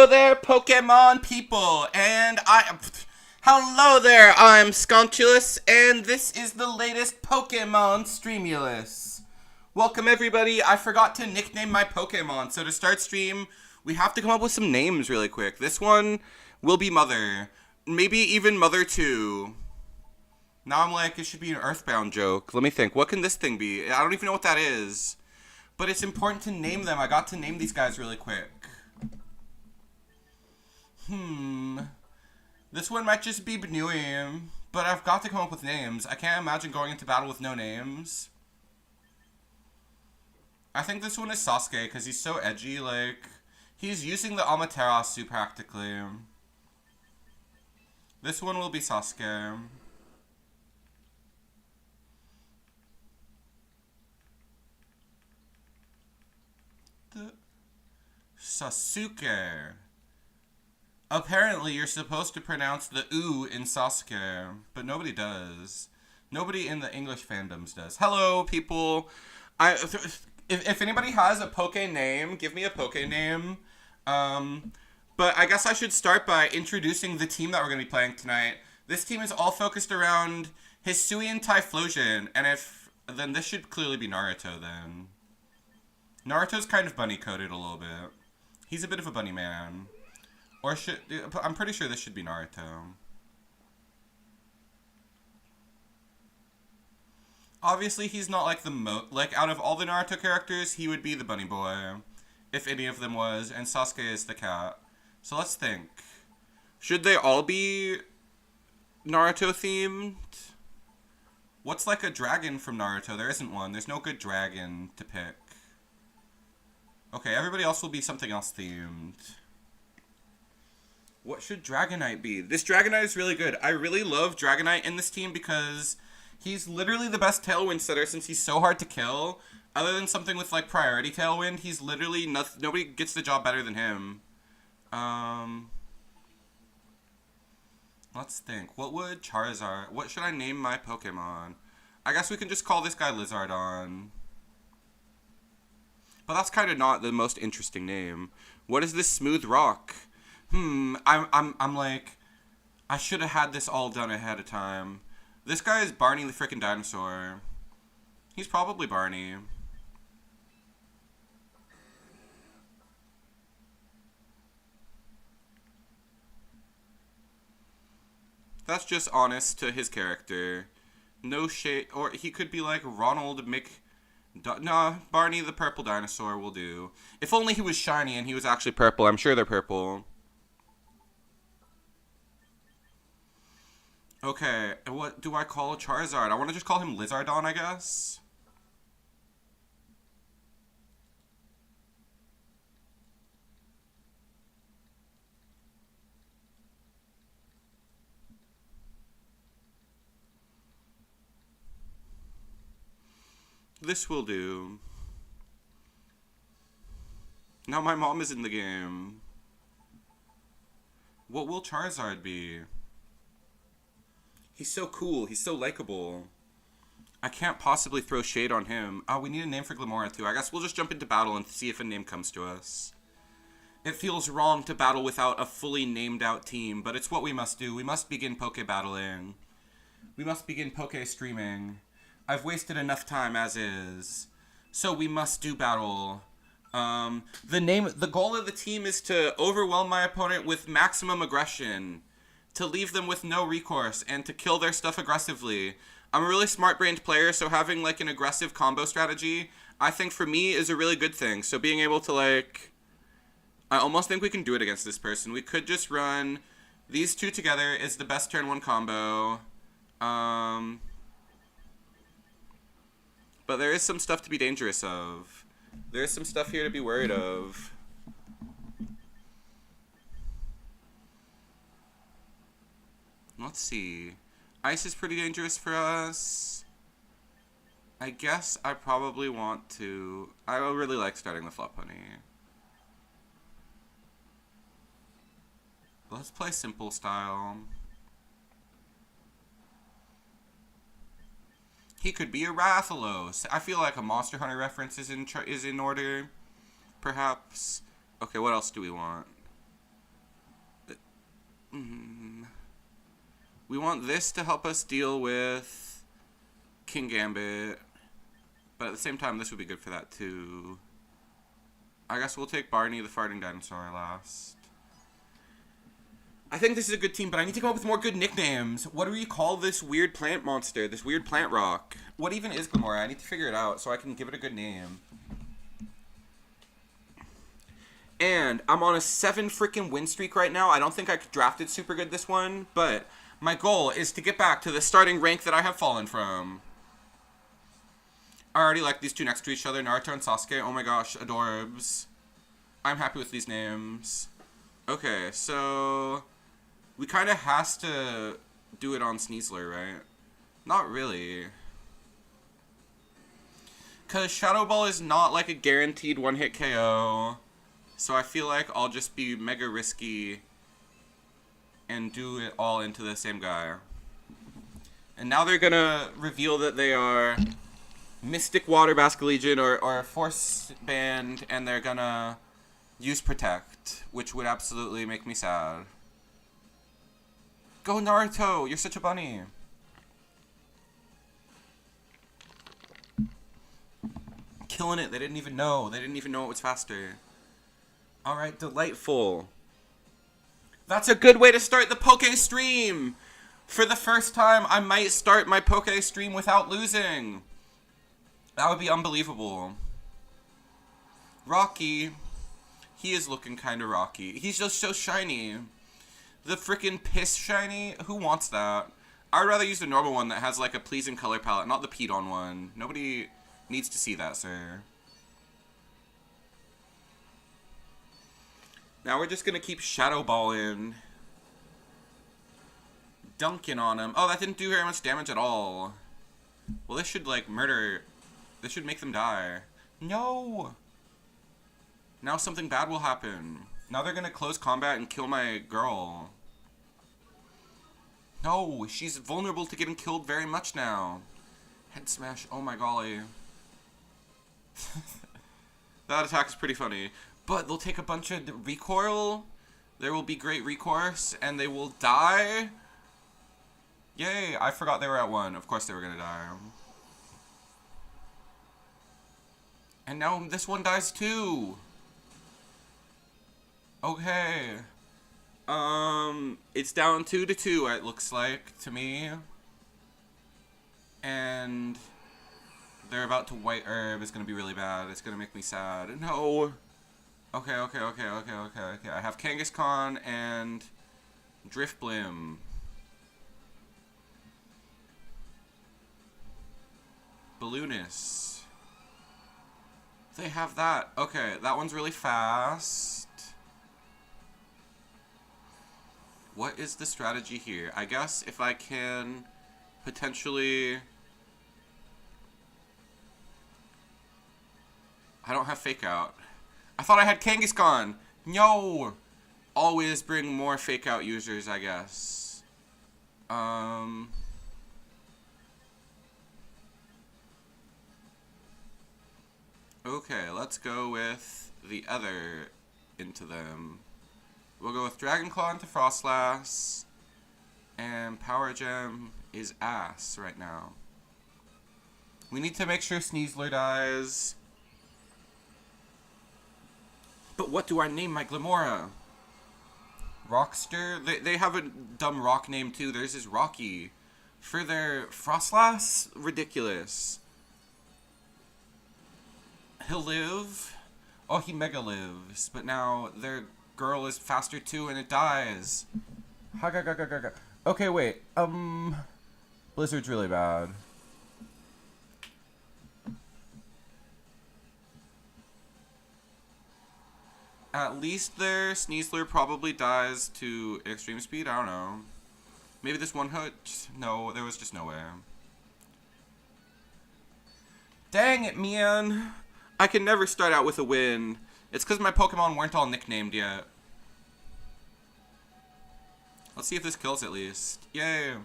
Hello there, Pokemon people, and hello there, I'm Sconchulus, and this is the latest Pokemon Streamulus. Welcome everybody, I forgot to nickname my Pokemon, so to start stream, we have to come up with some names really quick. This one will be Mother, maybe even Mother 2. Now I'm like, it should be an Earthbound joke. Let me think, what can this thing be? I don't even know what that is. But it's important to name them. I got to name these guys really quick. This one might just be Bnui, but I've got to come up with names. I can't imagine going into battle with no names. I think this one is Sasuke, because he's so edgy, like, he's using the Amaterasu practically. This one will be Sasuke. Sasuke. Apparently, you're supposed to pronounce the oo in Sasuke, but nobody does. Nobody in the English fandoms does. Hello, people. If anybody has a Poke name, give me a Poke name. But I guess I should start by introducing the team that we're going to be playing tonight. This team is all focused around Hisuian Typhlosion, and then this should clearly be Naruto, then. Naruto's kind of bunny-coded a little bit. He's a bit of a bunny man. Or I'm pretty sure this should be Naruto. Obviously, he's not like out of all the Naruto characters, he would be the bunny boy. If any of them was, and Sasuke is the cat. So let's think. Should they all be Naruto themed? What's like a dragon from Naruto? There isn't one. There's no good dragon to pick. Okay, everybody else will be something else themed. What should Dragonite be? This Dragonite is really good. I really love Dragonite in this team because he's literally the best Tailwind setter since he's so hard to kill. Other than something with like priority Tailwind, he's literally nobody gets the job better than him. Let's think. What would Charizard... What should I name my Pokemon? I guess we can just call this guy Lizardon. But that's kind of not the most interesting name. What is this Smooth Rock? I'm like, I should have had this all done ahead of time. This guy is Barney the frickin' dinosaur. He's probably Barney. That's just honest to his character. No shade, or he could be like Ronald Nah, Barney the purple dinosaur will do. If only he was shiny and he was actually purple. I'm sure they're purple. Okay, what do I call a Charizard? I want to just call him Lizardon, I guess. This will do. Now my mom is in the game. What will Charizard be? He's so cool. He's so likable. I can't possibly throw shade on him. Oh, we need a name for Glamora too. I guess we'll just jump into battle and see if a name comes to us. It feels wrong to battle without a fully named out team, but it's what we must do. We must begin Poke battling. We must begin Poke streaming. I've wasted enough time as is. So we must do battle. The goal of the team is to overwhelm my opponent with maximum aggression, to leave them with no recourse, and to kill their stuff aggressively. I'm a really smart-brained player, so having like an aggressive combo strategy, I think for me is a really good thing. So being able to like, I almost think we can do it against this person. We could just run these two together is the best turn one combo. But there is some stuff to be dangerous of. There is some stuff here to be worried of. Let's see. Ice is pretty dangerous for us. I guess I probably want to... I really like starting with LOPUNNY. Let's play simple style. He could be a Rathalos. I feel like a Monster Hunter reference is in order, perhaps. Okay, what else do we want? We want this to help us deal with King Gambit. But at the same time, this would be good for that too. I guess we'll take Barney the Farting Dinosaur last. I think this is a good team, but I need to come up with more good nicknames. What do we call this weird plant monster? This weird plant rock? What even is Glimmora? I need to figure it out so I can give it a good name. And I'm on a 7 freaking win streak right now. I don't think I drafted super good this one, but my goal is to get back to the starting rank that I have fallen from. I already like these two next to each other, Naruto and Sasuke. Oh my gosh, adorbs. I'm happy with these names. Okay, so we kind of has to do it on Sneasler, right? Not really. Because Shadow Ball is not like a guaranteed one-hit KO. So I feel like I'll just be mega risky and do it all into the same guy. And now they're gonna reveal that they are Mystic Water Basculegion or Force Band, and they're gonna use Protect, which would absolutely make me sad. Go Naruto, you're such a bunny. Killing it, they didn't even know. They didn't even know it was faster. Alright, delightful. That's a good way to start the Poke stream. For the first time, I might start my Poke stream without losing. That would be unbelievable. Rocky. He is looking kind of rocky. He's just so shiny. The frickin' piss shiny? Who wants that? I'd rather use the normal one that has like a pleasing color palette, not the Pedon one. Nobody needs to see that, sir. Now we're just gonna keep Shadow Balling. Dunking on him. Oh, that didn't do very much damage at all. Well, this should like murder. This should make them die. No! Now something bad will happen. Now they're gonna close combat and kill my girl. No, she's vulnerable to getting killed very much now. Head smash, oh my golly. That attack is pretty funny. But they'll take a bunch of recoil. There will be great recourse, and they will die. Yay, I forgot they were at 1. Of course they were gonna die. And now this one dies too. Okay. It's down 2-2, it looks like, to me. And they're about to white herb. It's gonna be really bad. It's gonna make me sad. No. Okay. I have Kangaskhan and Driftblim. Balloonist. They have that. Okay, that one's really fast. What is the strategy here? I guess if I can potentially... I don't have Fake Out. I thought I had Kangaskhan. No! Always bring more Fake Out users, I guess. Okay, let's go with the other into them. We'll go with Dragon Claw into Frostlass. And Power Gem is ass right now. We need to make sure Sneasler dies. But what do I name my Glimmora? Rockster? They have a dumb rock name too. Theirs is Rocky. For their Frostlass? Ridiculous. He'll live. Oh, he mega lives. But now their girl is faster too and it dies. Okay, wait. Blizzard's really bad. At least their Sneasler probably dies to extreme speed. I don't know. Maybe this one hit? No, there was just no way. Dang it, man. I can never start out with a win. It's because my Pokemon weren't all nicknamed yet. Let's see if this kills at least. Yay.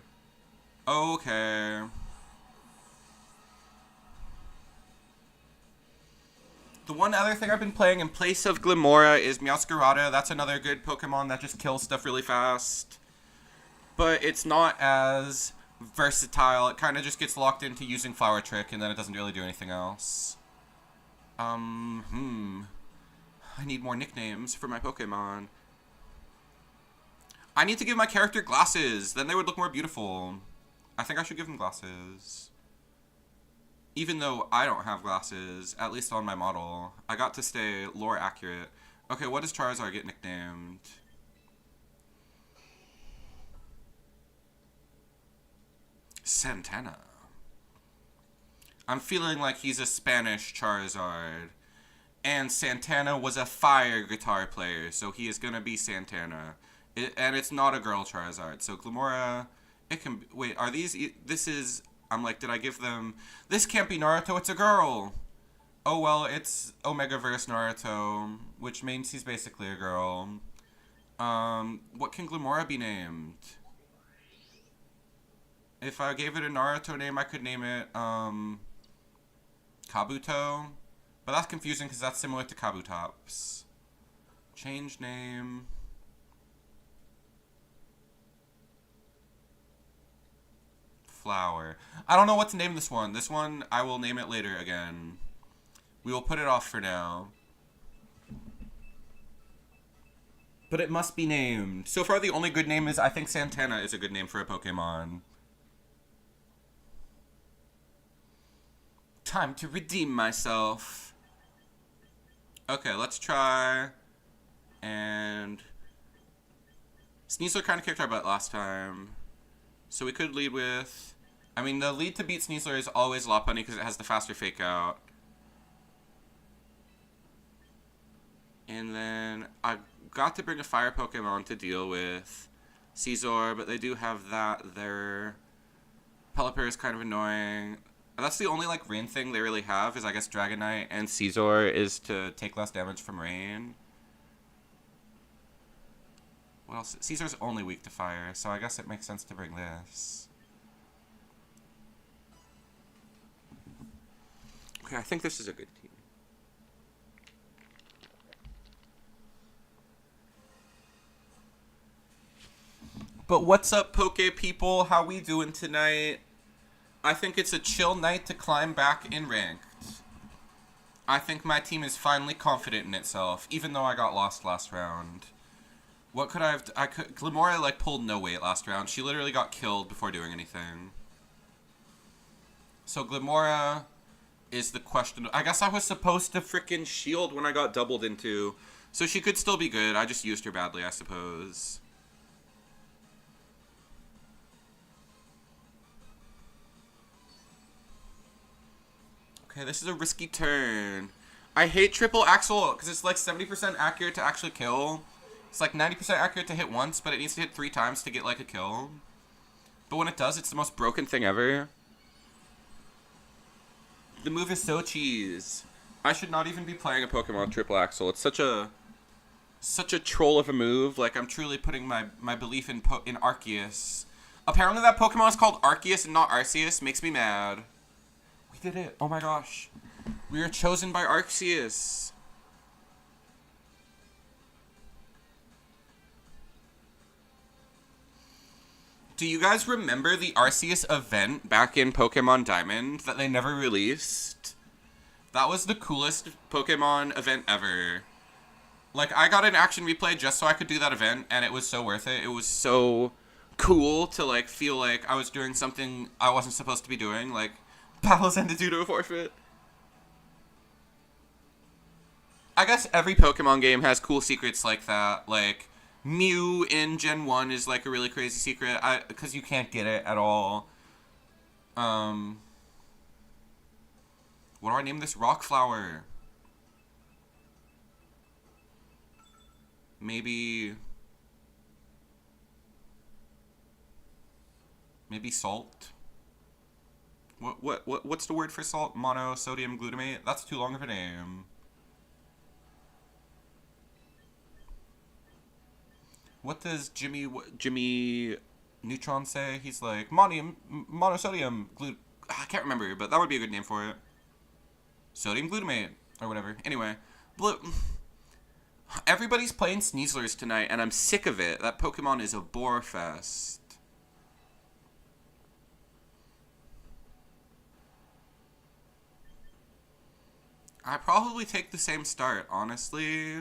Okay. The one other thing I've been playing in place of Glimmora is Meowscarada. That's another good Pokemon that just kills stuff really fast. but it's not as versatile. It kind of just gets locked into using Flower Trick, and then it doesn't really do anything else. I need more nicknames for my Pokemon. I need to give my character glasses. Then they would look more beautiful. I think I should give them glasses. Even though I don't have glasses, at least on my model. I got to stay lore accurate. Okay, what does Charizard get nicknamed? Santana. I'm feeling like he's a Spanish Charizard. And Santana was a fire guitar player, so he is gonna be Santana. And it's not a girl Charizard, so Glimmora, it can... Wait, are these... This is... I'm like, did I give them... This can't be Naruto, it's a girl! Oh, well, it's Omegaverse Naruto, which means he's basically a girl. What can Glimmora be named? If I gave it a Naruto name, I could name it, Kabuto. But that's confusing because that's similar to Kabutops. Change name... Flower. I don't know what to name this one. This one, I will name it later again. We will put it off for now. But it must be named. So far, the only good name is, I think Santana is a good name for a Pokemon. Time to redeem myself. Okay, let's try. And Sneasler kind of kicked our butt last time. So we could lead with... I mean, the lead to beat Sneasler is always Lopunny because it has the faster fake out. And then I got to bring a fire Pokemon to deal with Scizor, but they do have that there. Pelipper is kind of annoying. That's the only, like, rain thing they really have is, I guess, Dragonite and Scizor is to take less damage from rain. What else? Caesar's only weak to fire, so I guess it makes sense to bring this. Okay, I think this is a good team. But what's up, Poke people? How we doing tonight? I think it's a chill night to climb back in ranked. I think my team is finally confident in itself, even though I got lost last round. What could I have... Glimmora, like, pulled no weight last round. She literally got killed before doing anything. So Glimmora is the question. I guess I was supposed to frickin' shield when I got doubled into. So she could still be good. I just used her badly, I suppose. Okay, this is a risky turn. I hate triple axle because it's like 70% accurate to actually kill. It's like 90% accurate to hit once, but it needs to hit 3 times to get like a kill. But when it does, it's the most broken thing ever. The move is so cheese. I should not even be playing a Pokemon Triple Axle. It's such a troll of a move. Like, I'm truly putting my belief in Arceus. Apparently that Pokemon is called Arceus and not Arceus. Makes me mad. We did it. Oh my gosh. We are chosen by Arceus. Do you guys remember the Arceus event back in Pokemon Diamond that they never released? That was the coolest Pokemon event ever. Like, I got an action replay just so I could do that event, and it was so worth it. It was so cool to, like, feel like I was doing something I wasn't supposed to be doing. Like, battles ended due to a forfeit. I guess every Pokemon game has cool secrets like that. Like, Mew in Gen 1 is like a really crazy secret, because you can't get it at all. What do I name this rock flower? Maybe salt? What's the word for salt? Monosodium glutamate? That's too long of a name. What does Jimmy Neutron say? He's like, monosodium I can't remember, but that would be a good name for it. Sodium glutamate, or whatever. Anyway, everybody's playing Sneaslers tonight, and I'm sick of it. That Pokemon is a bore fest. I probably take the same start, honestly.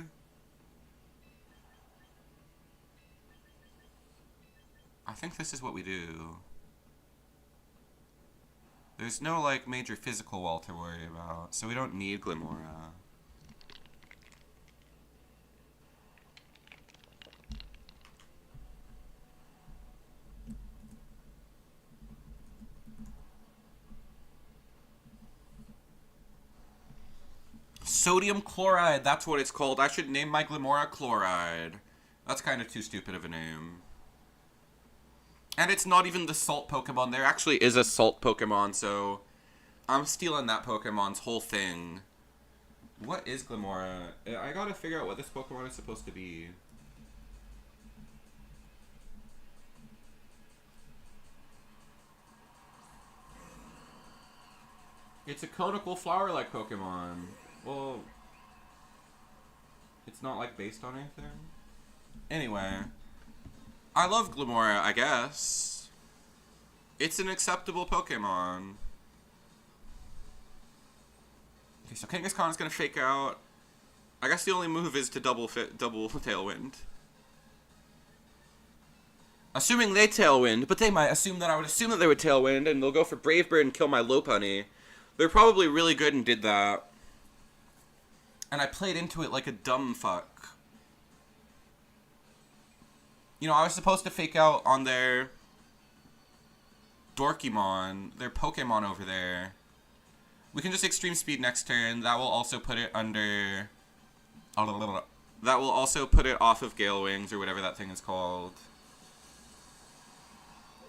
I think this is what we do. There's no, like, major physical wall to worry about, so we don't need Glimora. Sodium chloride, that's what it's called. I should name my Glimora Chloride. That's kind of too stupid of a name. And it's not even the salt Pokemon. There actually is a salt Pokemon, so I'm stealing that Pokemon's whole thing. What is Glimora? I gotta figure out what this Pokemon is supposed to be. It's a conical flower-like Pokemon. Well, it's not, like, based on anything. Anyway, I love Glimora, I guess. It's an acceptable Pokemon. Okay, so Kangaskhan is gonna fake out. I guess the only move is to double Tailwind. Assuming they Tailwind, but they might assume that I would assume that they would Tailwind, and they'll go for Brave Bird and kill my Lopunny. They're probably really good and did that. And I played into it like a dumb fuck. You know, I was supposed to fake out on their Dorkimon, their Pokemon over there. We can just Extreme Speed next turn. That will also put it under... That will also put it off of Gale Wings, or whatever that thing is called.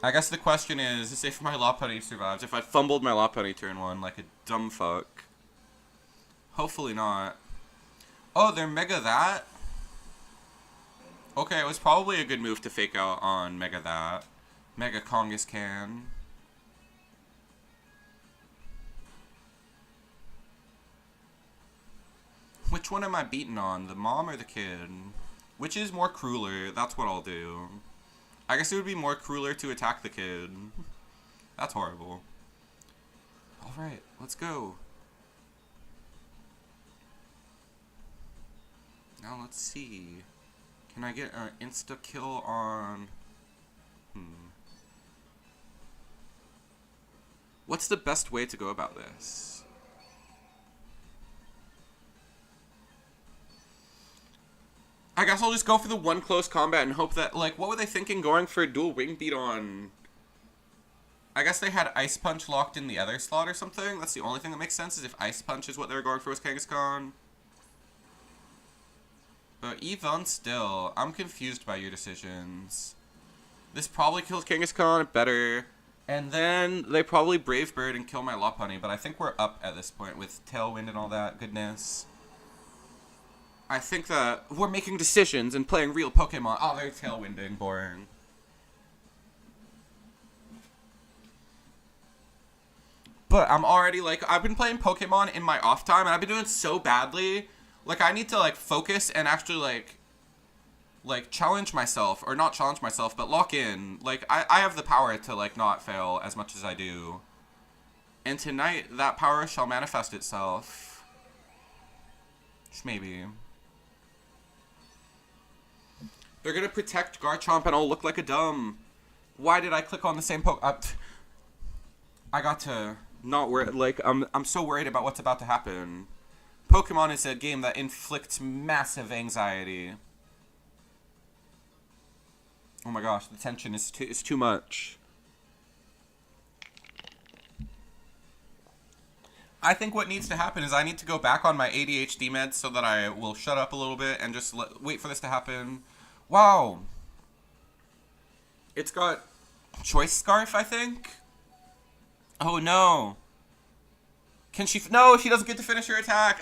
I guess the question is if my Lopunny survives. If I fumbled my Lopunny turn 1 like a dumb fuck. Hopefully not. Oh, they're Mega that? Okay, it was probably a good move to fake out on Mega that. Mega Kangaskhan. Which one am I beating on? The mom or the kid? Which is more crueler? That's what I'll do. I guess it would be more crueler to attack the kid. That's horrible. Alright, let's go. Now let's see. Can I get an insta-kill on... What's the best way to go about this? I guess I'll just go for the one close combat and hope that, like, what were they thinking going for a dual wing beat on... I guess they had Ice Punch locked in the other slot or something? That's the only thing that makes sense, is if Ice Punch is what they were going for with Kangaskhan. But even still, I'm confused by your decisions. This probably kills Kangaskhan better. And then they probably Brave Bird and kill my Lopunny, but I think we're up at this point with Tailwind and all that goodness. I think that we're making decisions and playing real Pokemon. Oh, they're Tailwinding. Boring. But I'm already, like, I've been playing Pokemon in my off time, and I've been doing so badly. Like, I need to, like, focus and actually, like, challenge myself. Or not challenge myself, but lock in. Like, I have the power to, like, not fail as much as I do. And tonight, that power shall manifest itself. Just maybe. They're gonna protect Garchomp and I'll look like a dumb. Why did I click on the same I got to not worry. Like, I'm so worried about what's about to happen. Pokemon is a game that inflicts massive anxiety. Oh my gosh, the tension is too much. I think what needs to happen is I need to go back on my ADHD meds so that I will shut up a little bit and just wait for this to happen. Wow. It's got Choice Scarf, I think? Oh no. Can she... No, she doesn't get to finish her attack.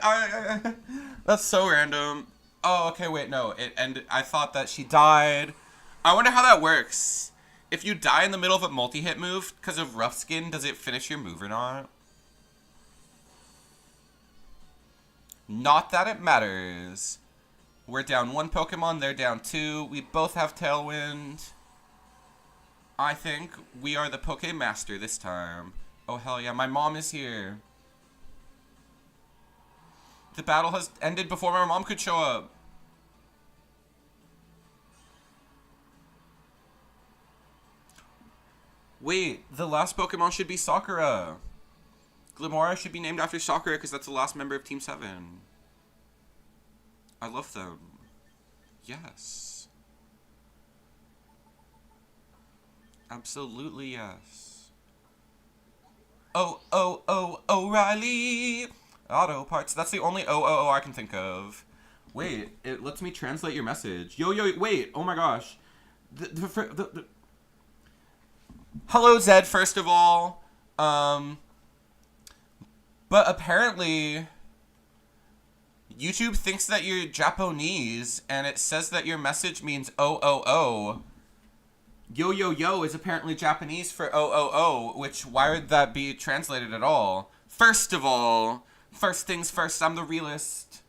That's so random. Oh, okay, wait, no. I thought that she died. I wonder how that works. If you die in the middle of a multi-hit move because of Rough Skin, does it finish your move or not? Not that it matters. We're down 1 Pokemon, they're down 2. We both have Tailwind. I think we are the Pokemaster this time. Oh, hell yeah, my mom is here. The battle has ended before my mom could show up. Wait, the last Pokemon should be Sakura. Glimmora should be named after Sakura because that's the last member of Team 7. I love them. Yes. Absolutely yes. Oh, O'Reilly! Auto parts. That's the only O I can think of. Wait, it lets me translate your message. Yo, wait, oh my gosh. Hello, Zed, first of all. But apparently, YouTube thinks that you're Japanese, and it says that your message means O. Yo is apparently Japanese for O, which, why would that be translated at all? First of all, first things first, I'm the realist.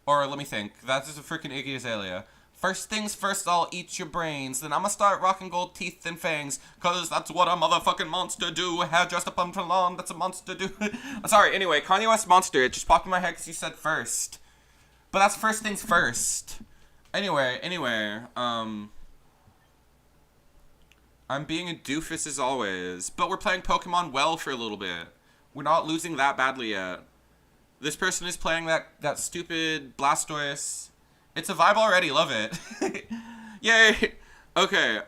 Or, let me think, that's just a freaking Iggy Azalea. First things first, I'll eat your brains, then I'ma start rocking gold teeth and fangs, cause that's what a motherfucking monster do. Hair dressed up on the lawn, that's a monster do. I'm sorry, anyway, Kanye West Monster, it just popped in my head because you said first. But that's first things first. Anyway, I'm being a doofus as always, but we're playing Pokemon well for a little bit. We're not losing that badly yet. This person is playing that stupid Blastoise. It's a vibe already, love it. Yay! Okay,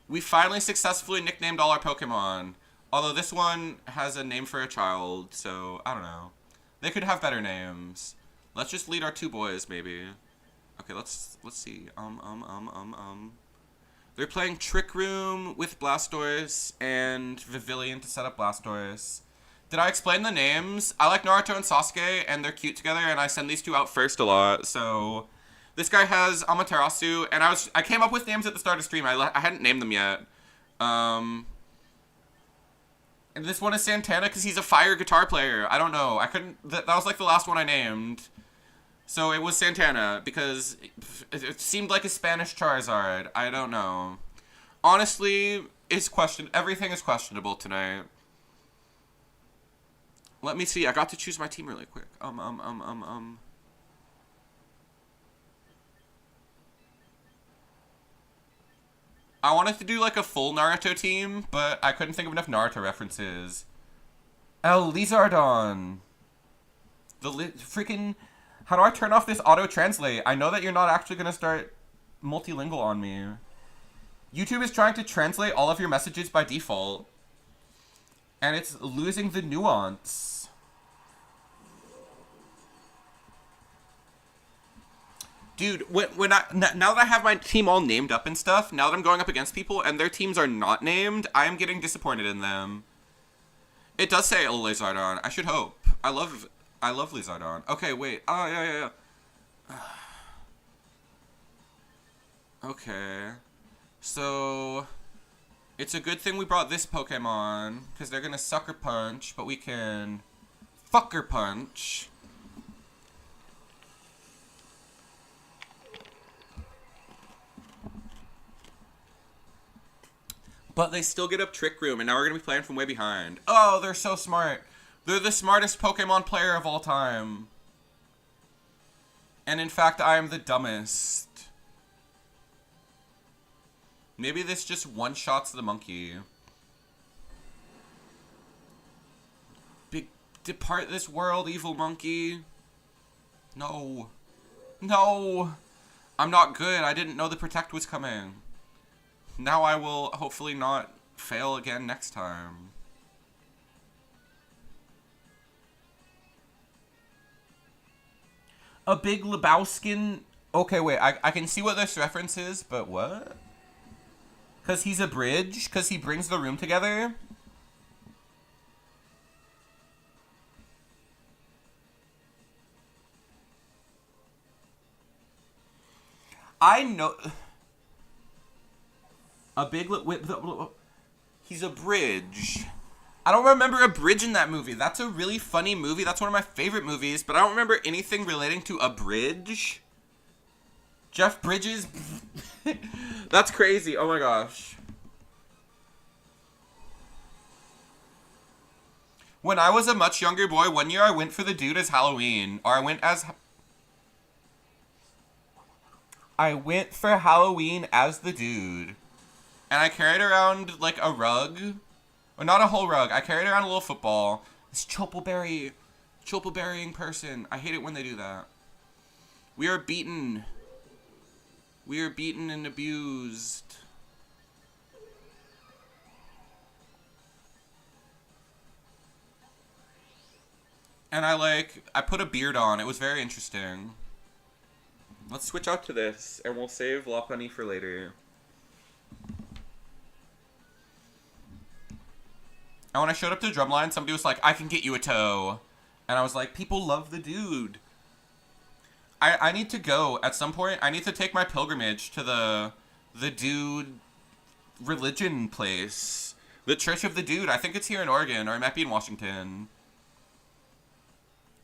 we finally successfully nicknamed all our Pokemon. Although this one has a name for a child, so I don't know. They could have better names. Let's just lead our two boys, maybe. Okay, let's see. They're playing Trick Room with Blastoise and Vivillon to set up Blastoise. Did I explain the names? I like Naruto and Sasuke, and they're cute together, and I send these two out first a lot. So, this guy has Amaterasu, and I came up with names at the start of stream. I hadn't named them yet. And this one is Santana because he's a fire guitar player. I don't know. I couldn't. That was like the last one I named. So it was Santana because it seemed like a Spanish Charizard. I don't know. Honestly, everything is questionable tonight. Let me see. I got to choose my team really quick. I wanted to do like a full Naruto team, but I couldn't think of enough Naruto references. El Lizardon. Freaking... How do I turn off this auto-translate? I know that you're not actually going to start multilingual on me. YouTube is trying to translate all of your messages by default. And it's losing the nuance. Dude, now that I have my team all named up and stuff, now that I'm going up against people and their teams are not named, I am getting disappointed in them. It does say Lizardon. I should hope. I love Lizardon. Okay, wait. Oh, yeah. Okay. So, it's a good thing we brought this Pokemon, because they're gonna Sucker Punch, but we can Fucker Punch. But they still get up Trick Room, and now we're gonna be playing from way behind. Oh, they're so smart. They're the smartest Pokemon player of all time. And in fact, I am the dumbest. Maybe this just one-shots the monkey. Depart this world, evil monkey. No. No. I'm not good. I didn't know the Protect was coming. Now I will hopefully not fail again next time. A big Lebowskin. Okay, wait. I can see what this reference is, but what? Because he's a bridge? Because he brings the room together? I know... A big... He's a bridge. I don't remember a bridge in that movie. That's a really funny movie. That's one of my favorite movies, but I don't remember anything relating to a bridge. Jeff Bridges? That's crazy. Oh my gosh. When I was a much younger boy, one year I went for the dude as Halloween. Or I went for Halloween as the dude. And I carried around, like, a rug. Or not a whole rug. I carried around a little football. This choppleberrying person. I hate it when they do that. We are beaten. We are beaten and abused. And I put a beard on. It was very interesting. Let's switch out to this, and we'll save LOPUNNY for later. And when I showed up to Drumline, somebody was like, I can get you a toe. And I was like, people love the dude. I need to go at some point. I need to take my pilgrimage to the dude religion place. The Church of the Dude. I think it's here in Oregon, or it might be in Washington.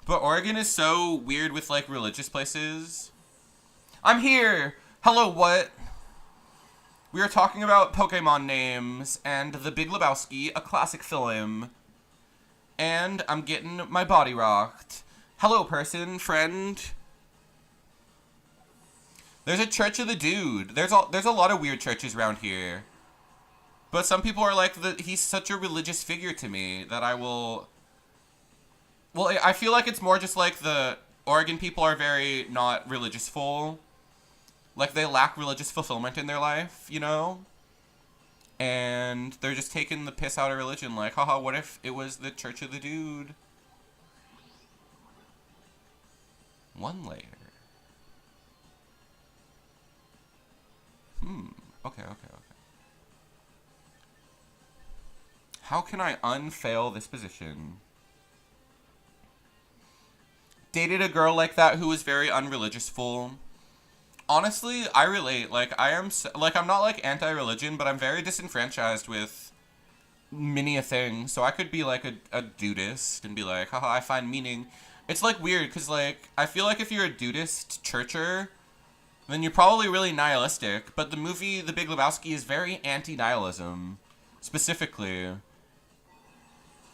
But Oregon is so weird with, like, religious places. I'm here! Hello, what? We are talking about Pokemon names and The Big Lebowski, a classic film. And I'm getting my body rocked. Hello, person, friend. There's a Church of the Dude. There's a lot of weird churches around here. But some people are like, he's such a religious figure to me that I will... Well, I feel like it's more just like the Oregon people are very not religious-ful. Like, they lack religious fulfillment in their life, you know? And they're just taking the piss out of religion. Like, haha, what if it was the Church of the Dude? One layer. Okay. How can I unfail this position? Dated a girl like that who was very unreligious-ful. Honestly, I relate. Like, I'm not, like, anti-religion, but I'm very disenfranchised with many a thing. So I could be, like, a dudist and be like, haha, I find meaning. It's, like, weird, because, like, I feel like if you're a dudist churcher, then you're probably really nihilistic. But the movie The Big Lebowski is very anti-nihilism, specifically.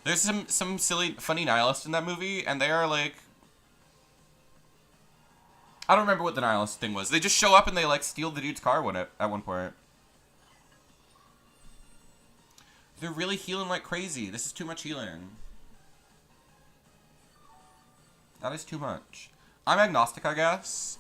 There's some silly, funny nihilists in that movie, and they are, like... I don't remember what the nihilist thing was. They just show up and they, like, steal the dude's car at one point. They're really healing like crazy. This is too much healing. That is too much. I'm agnostic, I guess.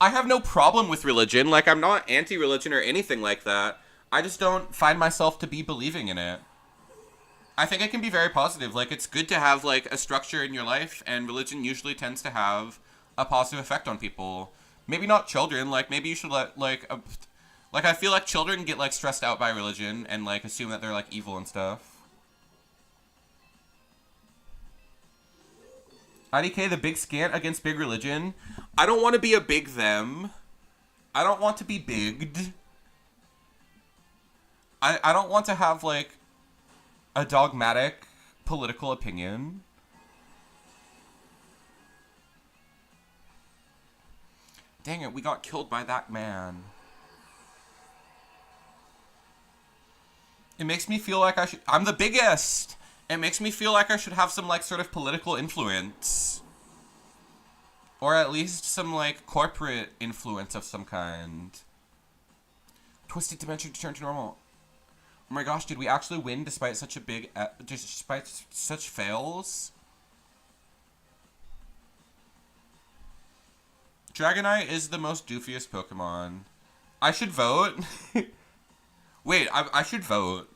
I have no problem with religion. Like, I'm not anti-religion or anything like that. I just don't find myself to be believing in it. I think it can be very positive. Like, it's good to have, like, a structure in your life, and religion usually tends to have a positive effect on people. Maybe not children. Like, maybe you should let, like, I feel like children get, like, stressed out by religion and, like, assume that they're, like, evil and stuff. IDK, the big scant against big religion. I don't want to be a big them. I don't want to be bigged. I don't want to have, like, a dogmatic political opinion. Dang it, we got killed by that man. It makes me feel like I'm the biggest! It makes me feel like I should have some, like, sort of political influence. Or at least some, like, corporate influence of some kind. Twisted dimension to turn to normal. Oh my gosh, did we actually win despite such a big... despite such fails? Dragonite is the most doofiest Pokemon. I should vote? Wait, I should vote.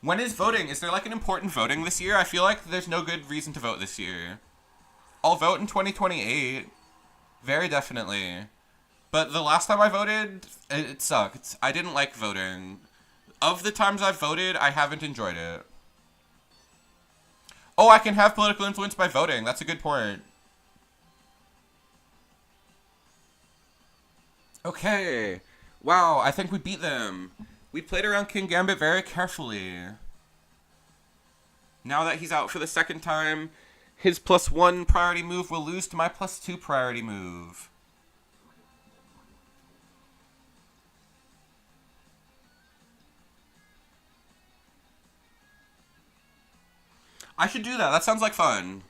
When is voting? Is there, like, an important voting this year? I feel like there's no good reason to vote this year. I'll vote in 2028. Very definitely. But the last time I voted, it sucked. I didn't like voting. Of the times I've voted, I haven't enjoyed it. Oh, I can have political influence by voting. That's a good point. Okay. Wow, I think we beat them. We played around King Gambit very carefully. Now that he's out for the second time, his +1 priority move will lose to my +2 priority move. I should do that. That sounds like fun.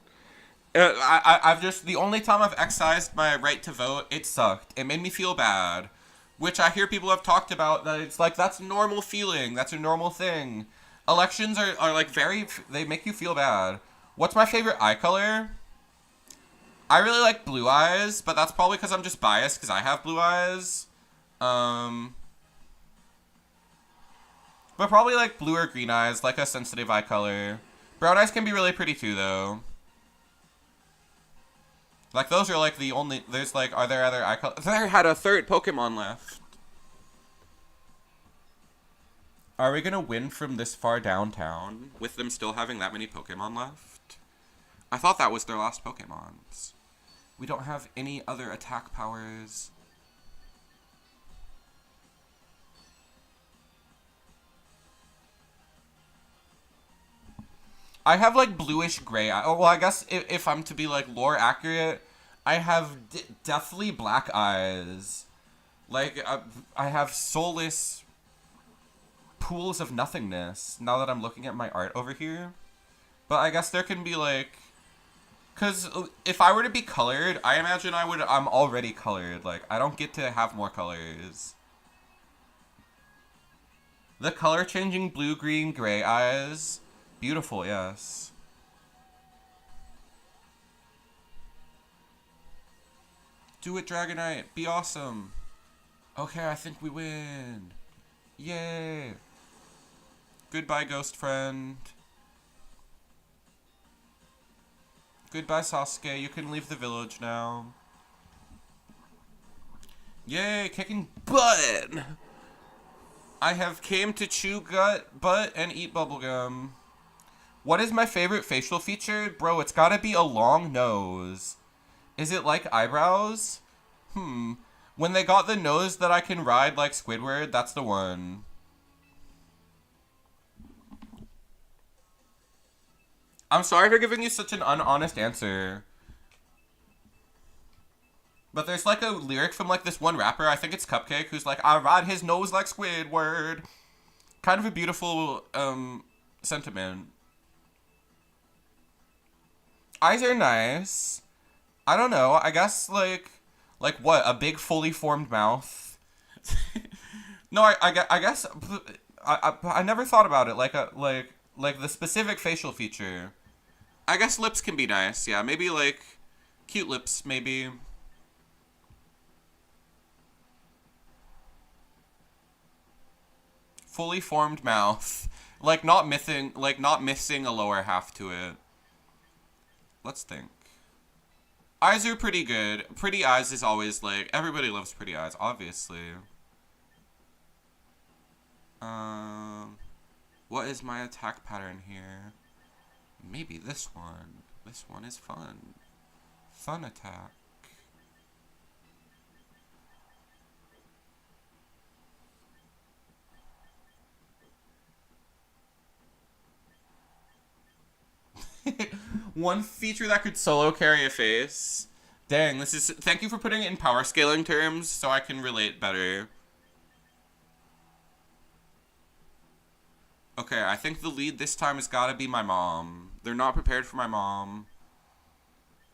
I've just, the only time I've excised my right to vote, it sucked. It made me feel bad. Which I hear people have talked about, that it's like, that's a normal feeling. That's a normal thing. Elections are like they make you feel bad. What's my favorite eye color? I really like blue eyes, but that's probably because I'm just biased because I have blue eyes. But probably like blue or green eyes, like a sensitive eye color. Brown eyes can be really pretty too, though. Like, those are like the only, there's like, are there other eye colors? There had a third Pokemon left. Are we gonna win from this far downtown with them still having that many Pokemon left? I thought that was their last Pokemons. We don't have any other attack powers. I have like bluish gray. Oh, well, I guess if I'm to be like lore accurate, I have deathly black eyes. Like, I have soulless pools of nothingness now that I'm looking at my art over here. But I guess there can be like, because if I were to be colored, I imagine I'm already colored. Like, I don't get to have more colors. The color changing blue, green, gray eyes. Beautiful, yes. Do it, Dragonite. Be awesome. Okay, I think we win. Yay. Goodbye, ghost friend. Goodbye, Sasuke. You can leave the village now. Yay, kicking butt. I have came to chew butt and eat bubblegum. What is my favorite facial feature? Bro, it's gotta be a long nose. Is it like eyebrows? When they got the nose that I can ride like Squidward, that's the one. I'm sorry for giving you such an unhonest answer. But there's like a lyric from like this one rapper, I think it's Cupcake, who's like, I ride his nose like Squidward. Kind of a beautiful sentiment. Eyes are nice. I don't know. I guess like what? A big fully formed mouth. No, I guess I never thought about it like the specific facial feature. I guess lips can be nice. Yeah, maybe like cute lips. Maybe. Fully formed mouth, like not missing a lower half to it. Let's think. Eyes are pretty good. Pretty eyes is always like, everybody loves pretty eyes, obviously. What is my attack pattern here? Maybe this one. This one is fun. Fun attack. One feature that could solo carry a face. Dang, this is... Thank you for putting it in power scaling terms so I can relate better. Okay, I think the lead this time has got to be my mom. They're not prepared for my mom.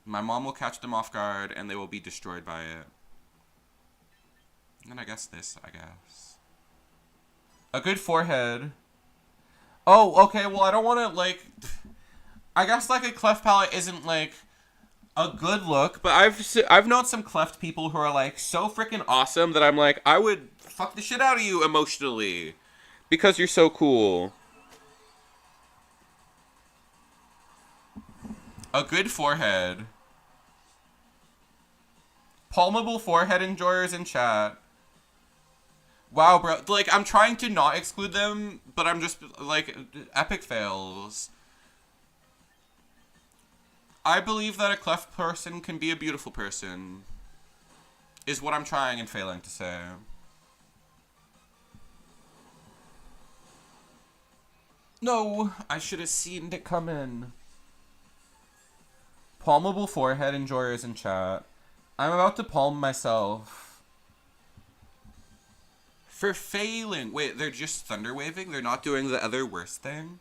My mom will catch them off guard and they will be destroyed by it. And I guess this, I guess. A good forehead. Oh, okay, well, I don't want to, like... I guess, like, a cleft palate isn't, like, a good look, but I've known some cleft people who are, like, so freaking awesome that I'm like, I would fuck the shit out of you emotionally. Because you're so cool. A good forehead. Palmable forehead enjoyers in chat. Wow, bro. Like, I'm trying to not exclude them, but I'm just, like, epic fails. I believe that a cleft person can be a beautiful person. Is what I'm trying and failing to say. No, I should have seen it coming. Palmable forehead enjoyers in chat. I'm about to palm myself. For failing. Wait, they're just thunder waving? They're not doing the other worst thing?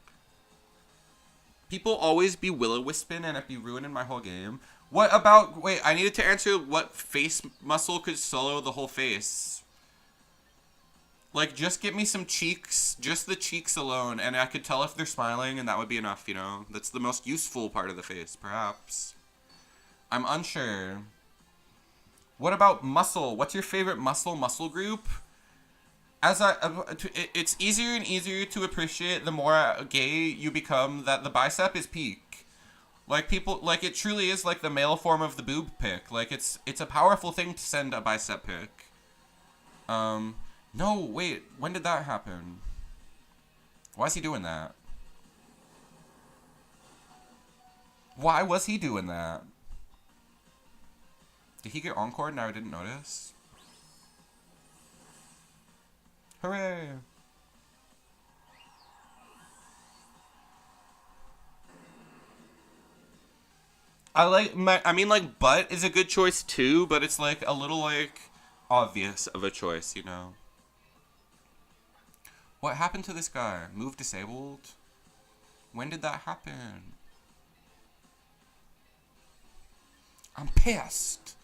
People always be will-o-wisping and it be ruining my whole game. What about... Wait, I needed to answer what face muscle could solo the whole face. Like, just get me some cheeks, just the cheeks alone, and I could tell if they're smiling, and that would be enough, you know? That's the most useful part of the face, perhaps. I'm unsure. What about muscle? What's your favorite muscle group? It's easier and easier to appreciate the more gay you become that the bicep is peak. Like, people, like, it truly is like the male form of the boob pic. Like, it's a powerful thing to send a bicep pic. No, wait, when did that happen? Why is he doing that? Why was he doing that? Did he get encored and I didn't notice? Hooray! I mean, like, butt is a good choice too, but it's like a little, like, obvious of a choice, you know? What happened to this guy? Move disabled? When did that happen? I'm pissed.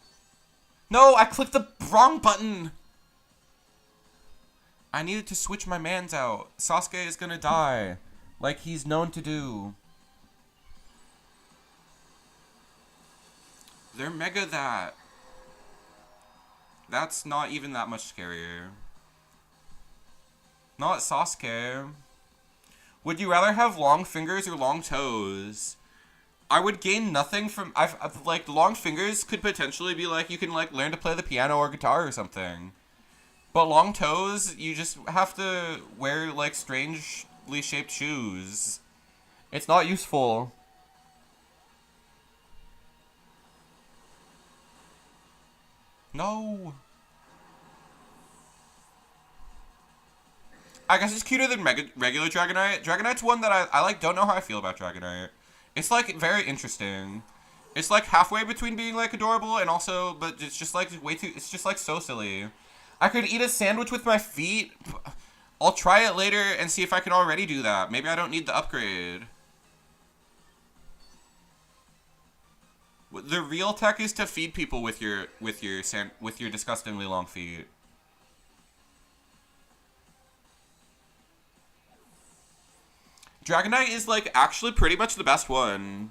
No, I clicked the wrong button. I needed to switch my mans out. Sasuke is gonna die, like he's known to do. They're mega that. That's not even that much scarier. Not Sasuke. Would you rather have long fingers or long toes? I would gain nothing from... I've like, long fingers could potentially be like, you can, like, learn to play the piano or guitar or something. But long toes, you just have to wear, like, strangely shaped shoes. It's not useful. No. I guess it's cuter than regular Dragonite. Dragonite's one that I like, don't know how I feel about Dragonite. It's, like, very interesting. It's, like, halfway between being, like, adorable and also, but it's just, like, way too, it's just, like, so silly. I could eat a sandwich with my feet. I'll try it later and see if I can already do that. Maybe I don't need the upgrade. The real tech is to feed people with your disgustingly long feet. Dragonite is, like, actually pretty much the best one.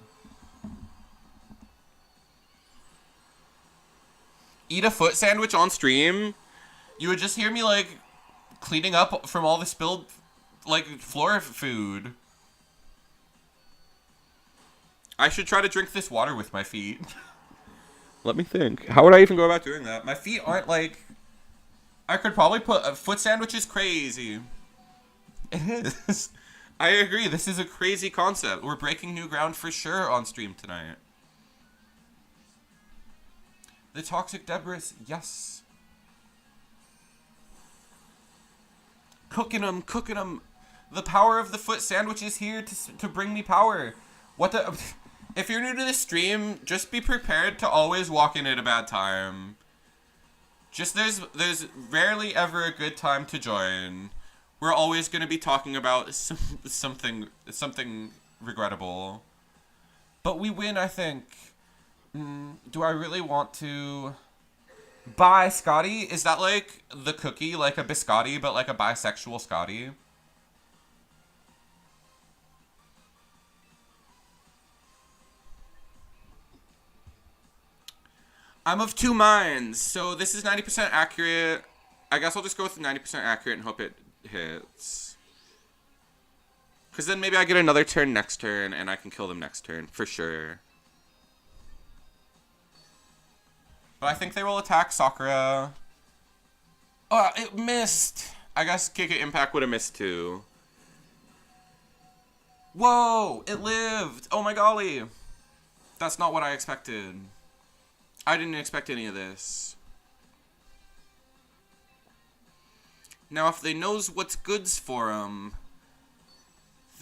Eat a foot sandwich on stream? You would just hear me, like, cleaning up from all the spilled, like, floor food. I should try to drink this water with my feet. Let me think. How would I even go about doing that? My feet aren't, like... I could probably put... A foot sandwich is crazy. It is. I agree, this is a crazy concept. We're breaking new ground for sure on stream tonight. The toxic debris, yes. Cooking them, cooking them. The power of the foot sandwich is here to bring me power. What the... If you're new to this stream, just be prepared to always walk in at a bad time. Just there's rarely ever a good time to join. We're always going to be talking about something regrettable. But we win, I think. Do I really want to buy Scotty? Is that like the cookie, like a biscotti, but like a bisexual Scotty? I'm of two minds, so this is 90% accurate. I guess I'll just go with 90% accurate and hope it hits. Because then maybe I get another turn next turn, and I can kill them next turn, for sure. But I think they will attack Sakura. Oh, it missed! I guess Kick It Impact would have missed too. Whoa! It lived! Oh my golly! That's not what I expected. I didn't expect any of this. Now, if they knows what's goods for them,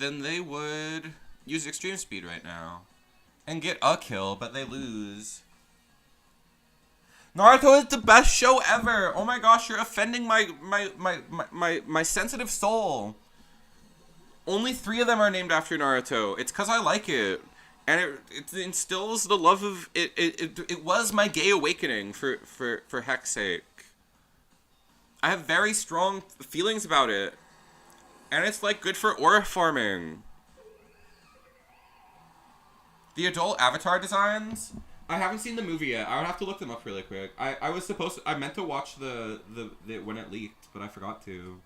then they would use extreme speed right now. And get a kill, but they lose. Naruto is the best show ever! Oh my gosh, you're offending my sensitive soul. Only 3 of them are named after Naruto. It's because I like it. And it instills the love of... It was my gay awakening for heck's sake. I have very strong feelings about it. And it's, like, good for aura farming. The adult avatar designs... I haven't seen the movie yet. I would have to look them up really quick. I was supposed to... I meant to watch the when it leaked, but I forgot to.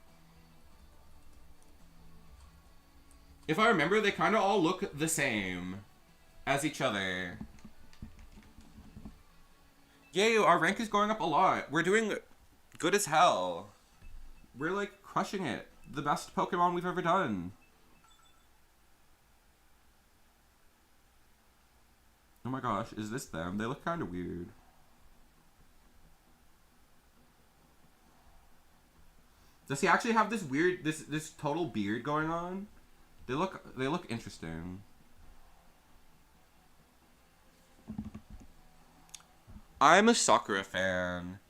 If I remember, they kind of all look the same as each other. Yay, our rank is going up a lot. We're doing good as hell. We're, like, crushing it. The best Pokemon we've ever done. Oh my gosh, is this them? They look kind of weird. Does he actually have this weird, this total beard going on? They look interesting. I'm a Sakura fan.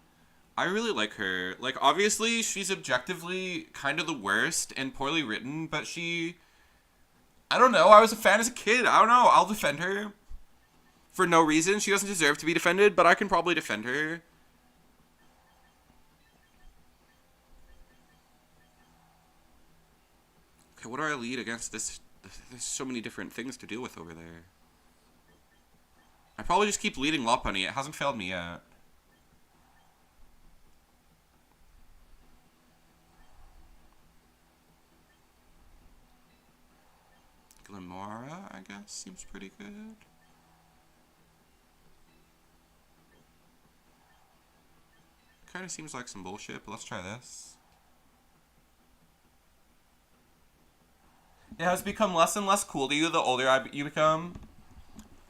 I really like her. Like, obviously, she's objectively kind of the worst and poorly written, but she... I don't know, I was a fan as a kid. I don't know, I'll defend her. For no reason. She doesn't deserve to be defended, but I can probably defend her. Okay, what do I lead against this? There's so many different things to deal with over there. I probably just keep leading LOPUNNY. It hasn't failed me yet. Glimora, I guess, seems pretty good. Kind of seems like some bullshit, but let's try this. It has become less and less cool to you the older you become.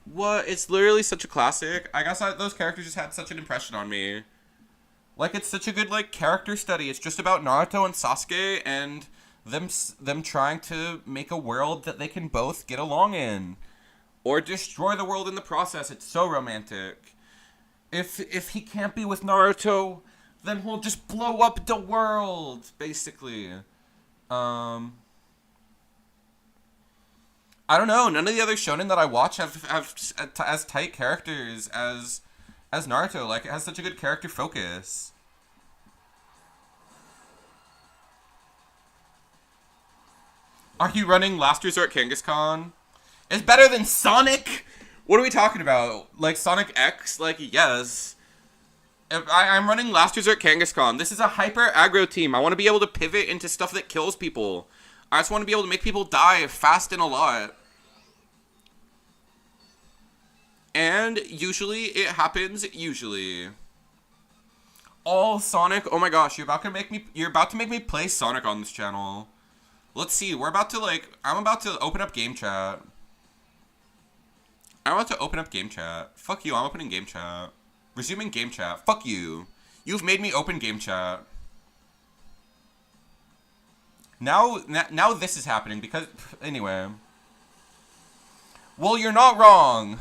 What? It's literally such a classic. I guess those characters just had such an impression on me. Like, it's such a good, like, character study. It's just about Naruto and Sasuke and them trying to make a world that they can both get along in. Or destroy the world in the process. It's so romantic. If he can't be with Naruto, then we'll just blow up the world, basically. I don't know. None of the other shonen that I watch have as tight characters as Naruto. Like, it has such a good character focus. Are you running Last Resort Kangaskhan? It's better than Sonic? What are we talking about? Like, Sonic X? Like, yes. I'm running Last Resort Kangaskhan. This is a hyper aggro team. I want to be able to pivot into stuff that kills people. I just want to be able to make people die fast and a lot. And usually it happens, usually. All Sonic. Oh my gosh, you're about to make me play Sonic on this channel. Let's see. I'm about to open up game chat. Fuck you, I'm opening game chat. Resuming game chat. Fuck you. You've made me open game chat. Now this is happening because... Anyway. Well, you're not wrong.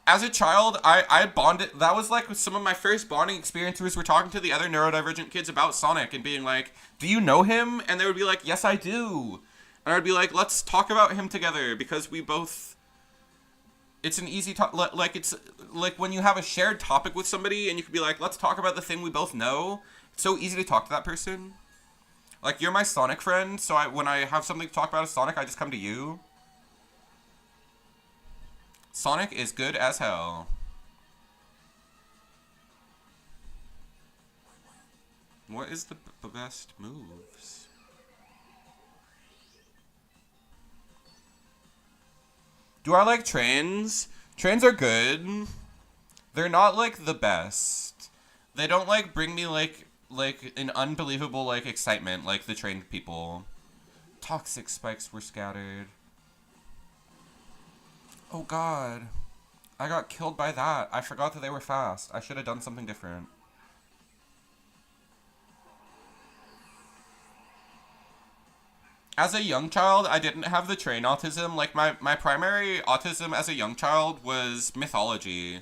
As a child, I bonded... That was like some of my first bonding experiences. We're talking to the other neurodivergent kids about Sonic and being like, do you know him? And they would be like, yes, I do. And I'd be like, let's talk about him together because we both... It's an easy talk, like, it's, like, when you have a shared topic with somebody and you could be like, let's talk about the thing we both know. It's so easy to talk to that person. Like, you're my Sonic friend, so when I have something to talk about as Sonic, I just come to you. Sonic is good as hell. What is the best moves? Do I like trains? Trains are good. They're not, like, the best. They don't, like, bring me, like an unbelievable, like, excitement like the trained people. Toxic spikes were scattered. Oh, God. I got killed by that. I forgot that they were fast. I should have done something different. As a young child, I didn't have the train autism. Like, my primary autism as a young child was mythology.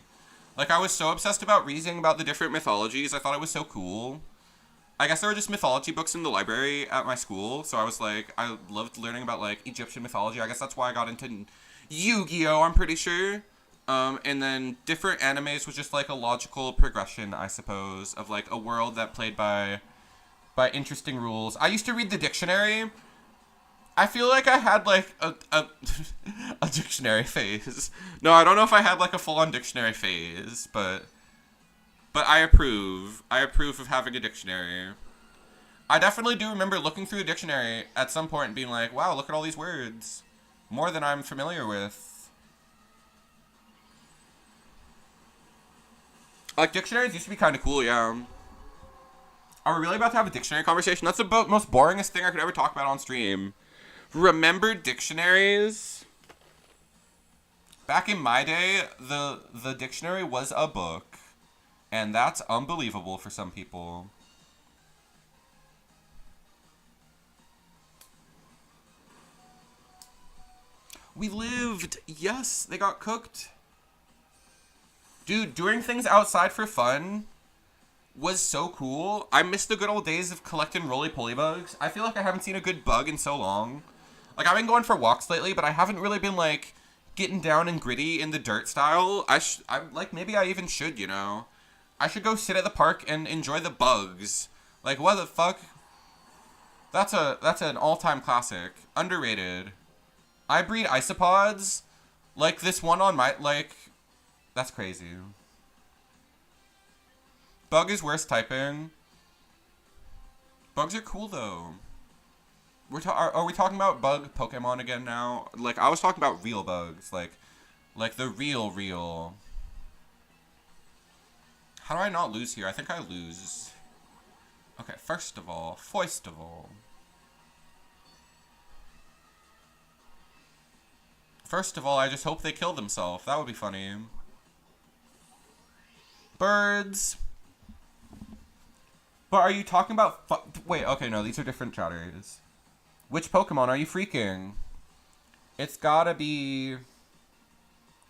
Like, I was so obsessed about reading about the different mythologies. I thought it was so cool. I guess there were just mythology books in the library at my school, so I was like, I loved learning about like Egyptian mythology. I guess that's why I got into Yu-Gi-Oh, I'm pretty sure. And then different animes was just like a logical progression, I suppose, of like a world that played by interesting rules. I used to read the dictionary. I feel like I had like a dictionary phase. No, I don't know if I had like a full-on dictionary phase, but I approve. I approve of having a dictionary. I definitely do remember looking through a dictionary at some point and being like, wow, look at all these words. More than I'm familiar with. Like, dictionaries used to be kind of cool, yeah. Are we really about to have a dictionary conversation? That's the most boringest thing I could ever talk about on stream. Remember dictionaries? Back in my day, the dictionary was a book. And that's unbelievable for some people. We lived. Yes, they got cooked. Dude, doing things outside for fun was so cool. I miss the good old days of collecting roly-poly bugs. I feel like I haven't seen a good bug in so long. Like, I've been going for walks lately, but I haven't really been, like, getting down and gritty in the dirt style. Like, maybe I even should, you know? I should go sit at the park and enjoy the bugs. Like, what the fuck? That's an all-time classic. Underrated. I breed isopods. Like, this one on my, like... That's crazy. Bug is worst typing. Bugs are cool, though. Are we talking about bug Pokemon again now? Like, I was talking about real bugs. Like the real. How do I not lose here? I think I lose. Okay, first of all, I just hope they kill themselves. That would be funny. Birds. But are you talking about... Wait, okay, no, these are different chatters. Which Pokemon are you freaking? It's gotta be...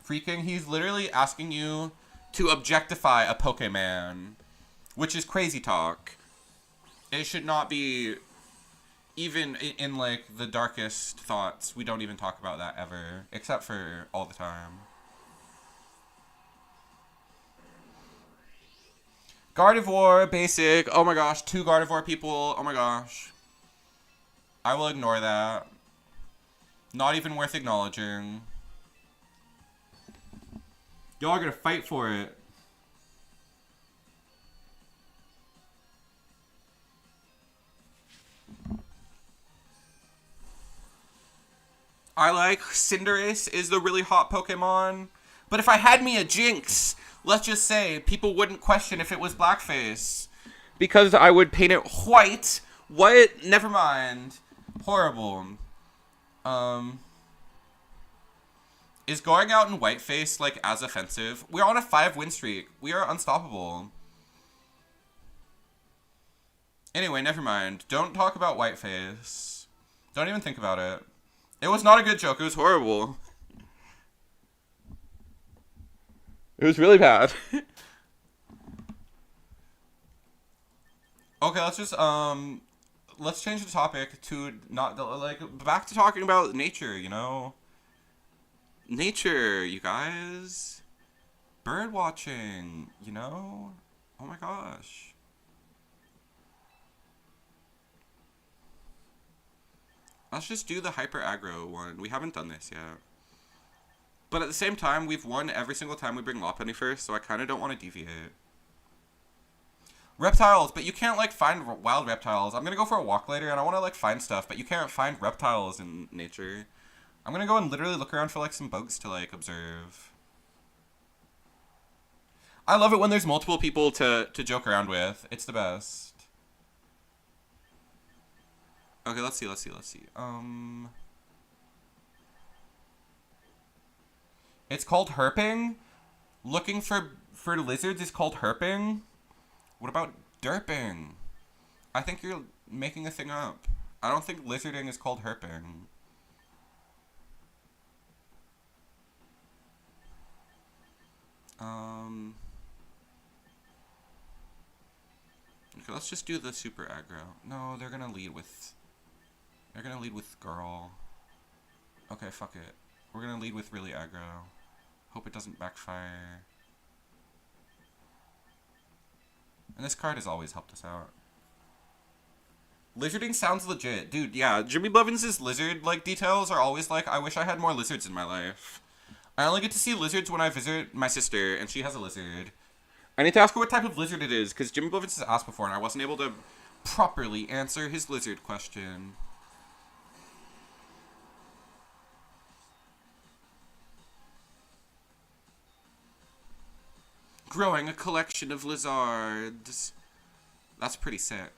Freaking? He's literally asking you to objectify a Pokemon. Which is crazy talk. It should not be... Even in, like, the darkest thoughts, we don't even talk about that ever. Except for all the time. Gardevoir, basic. Oh my gosh, 2 Gardevoir people. Oh my gosh. I will ignore that. Not even worth acknowledging. Y'all are gonna fight for it. I like Cinderace is the really hot Pokemon. But if I had me a Jinx, let's just say people wouldn't question if it was blackface. Because I would paint it white. What? Never mind. Horrible. Is going out in whiteface, like, as offensive? We're on a 5-win streak. We are unstoppable. Anyway, never mind. Don't talk about whiteface. Don't even think about it. It was not a good joke. It was horrible. It was really bad. Okay, let's just, let's change the topic to not, like, back to talking about nature, you know? Nature, you guys. Bird watching, you know? Oh my gosh. Let's just do the hyper aggro one. We haven't done this yet. But at the same time, we've won every single time we bring Lopunny first, so I kind of don't want to deviate. Reptiles, but you can't, like, find wild reptiles. I'm gonna go for a walk later, and I want to, like, find stuff, but you can't find reptiles in nature. I'm gonna go and literally look around for, like, some bugs to, like, observe. I love it when there's multiple people to joke around with. It's the best. Okay, let's see. It's called herping? Looking for lizards is called herping? What about derping? I think you're making a thing up. I don't think lizarding is called herping. Okay, let's just do the super aggro. No, they're gonna lead with... They're gonna lead with girl. Okay, fuck it. We're gonna lead with really aggro. Hope it doesn't backfire. And this card has always helped us out. Lizarding sounds legit. Dude, yeah, Jimmy Blevins' lizard-like details are always like, I wish I had more lizards in my life. I only get to see lizards when I visit my sister, and she has a lizard. I need to ask her what type of lizard it is, because Jimmy Blevins has asked before, and I wasn't able to properly answer his lizard question. Growing a collection of lizards. That's pretty sick.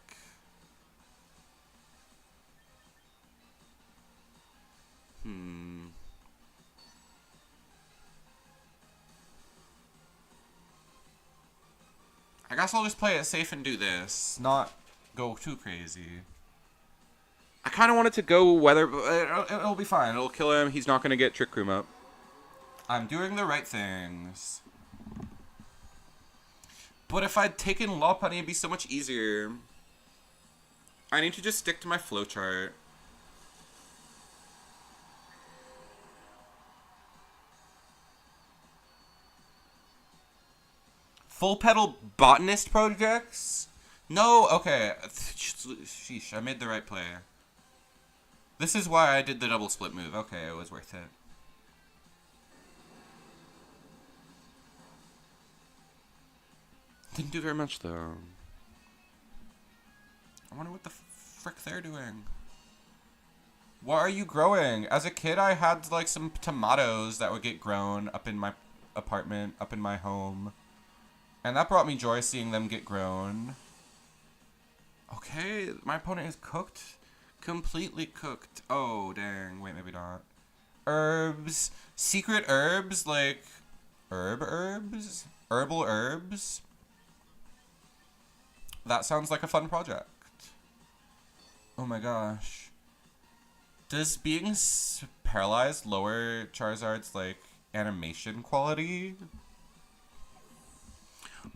I guess I'll just play it safe and do this. Not go too crazy. I kind of wanted to go weather, but it'll be fine. It'll kill him. He's not going to get Trick Room up. I'm doing the right things. But if I'd taken LOPUNNY, it'd be so much easier. I need to just stick to my flowchart. Full pedal botanist projects? No, okay. Sheesh, I made the right play. This is why I did the double split move. Okay, it was worth it. Didn't do very much, though. I wonder what the frick they're doing. What are you growing? As a kid, I had, like, some tomatoes that would get grown up in my apartment, up in my home. And that brought me joy seeing them get grown. Okay, my opponent is cooked. Completely cooked. Oh, dang. Wait, maybe not. Herbs. Secret herbs, like... herbs? Herbal herbs? That sounds like a fun project. Oh my gosh. Does being paralyzed lower Charizard's, like, animation quality?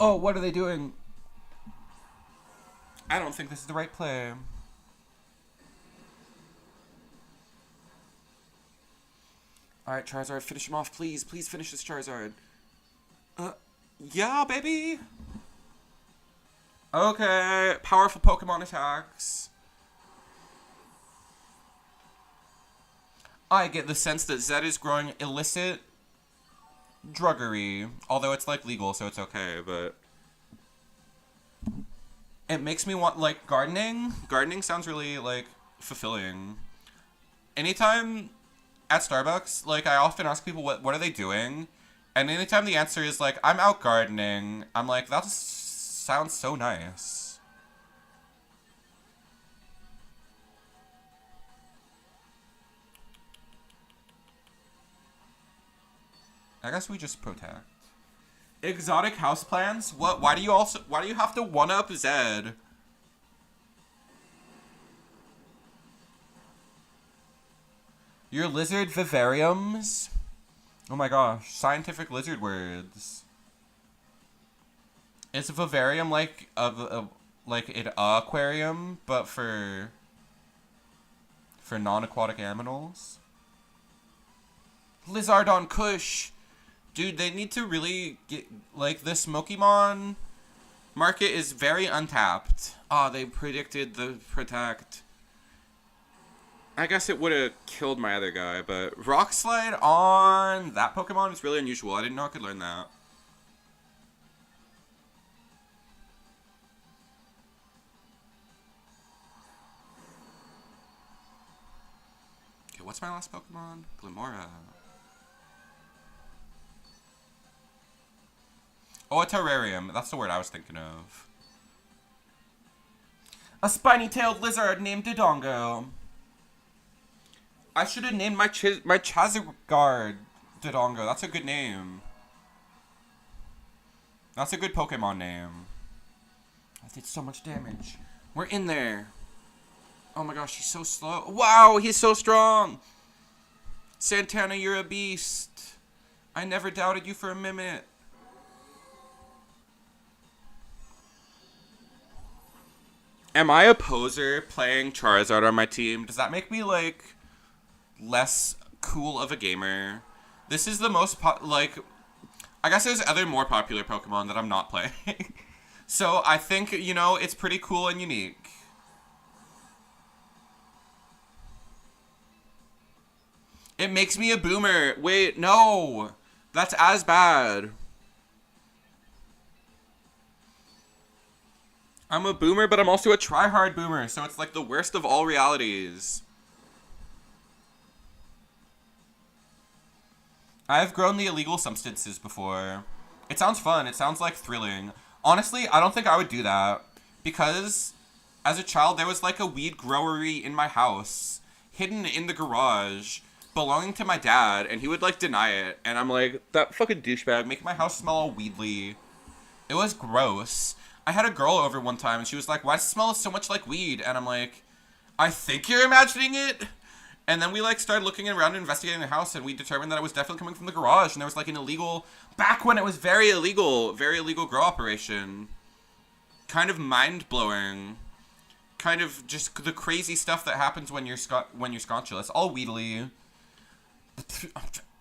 Oh, what are they doing? I don't think this is the right play. Alright, Charizard, finish him off, please. Please finish this Charizard. Yeah, baby! Okay, powerful Pokemon attacks. I get the sense that Zed is growing illicit druggery. Although it's, like, legal, so it's okay, but... It makes me want, like, gardening. Gardening sounds really, like, fulfilling. Anytime at Starbucks, like, I often ask people what are they doing? And anytime the answer is, like, I'm out gardening, I'm like, that sounds so nice. I guess we just protect. Exotic houseplants? What? Why do you have to one-up Zed? Your lizard vivariums? Oh my gosh, scientific lizard words. Is a vivarium like like an aquarium, but for non-aquatic animals? Lizard on Kush. Dude, they need to really get, like, the Smokemon market is very untapped. Ah, they predicted the Protect. I guess it would have killed my other guy, but Rock Slide on that Pokemon is really unusual. I didn't know I could learn that. Okay, what's my last Pokemon? Glimora. Oh, a terrarium. That's the word I was thinking of. A spiny-tailed lizard named Dodongo. I should have named my Charizard Dodongo. That's a good name. That's a good Pokemon name. I did so much damage. We're in there. Oh my gosh, he's so slow. Wow, he's so strong. Santana, you're a beast. I never doubted you for a minute. Am I a poser playing Charizard on my team? Does that make me, like, less cool of a gamer? This is the most, I guess there's other more popular Pokemon that I'm not playing. So I think, you know, it's pretty cool and unique. It makes me a boomer. Wait, no. That's as bad. I'm a boomer, but I'm also a try-hard boomer, so it's like the worst of all realities. I've grown the illegal substances before. It sounds fun. It sounds like thrilling. Honestly, I don't think I would do that. Because as a child, there was like a weed growery in my house, hidden in the garage, belonging to my dad, and he would like deny it. And I'm like, that fucking douchebag, making my house smell all weedly. It was gross. I had a girl over one time, and she was like, why does it smell so much like weed? And I'm like, I think you're imagining it. And then we, like, started looking around and investigating the house, and we determined that it was definitely coming from the garage, and there was, like, an illegal, back when it was very illegal grow operation. Kind of mind-blowing. Kind of just the crazy stuff that happens when you're scotchless. All weedly.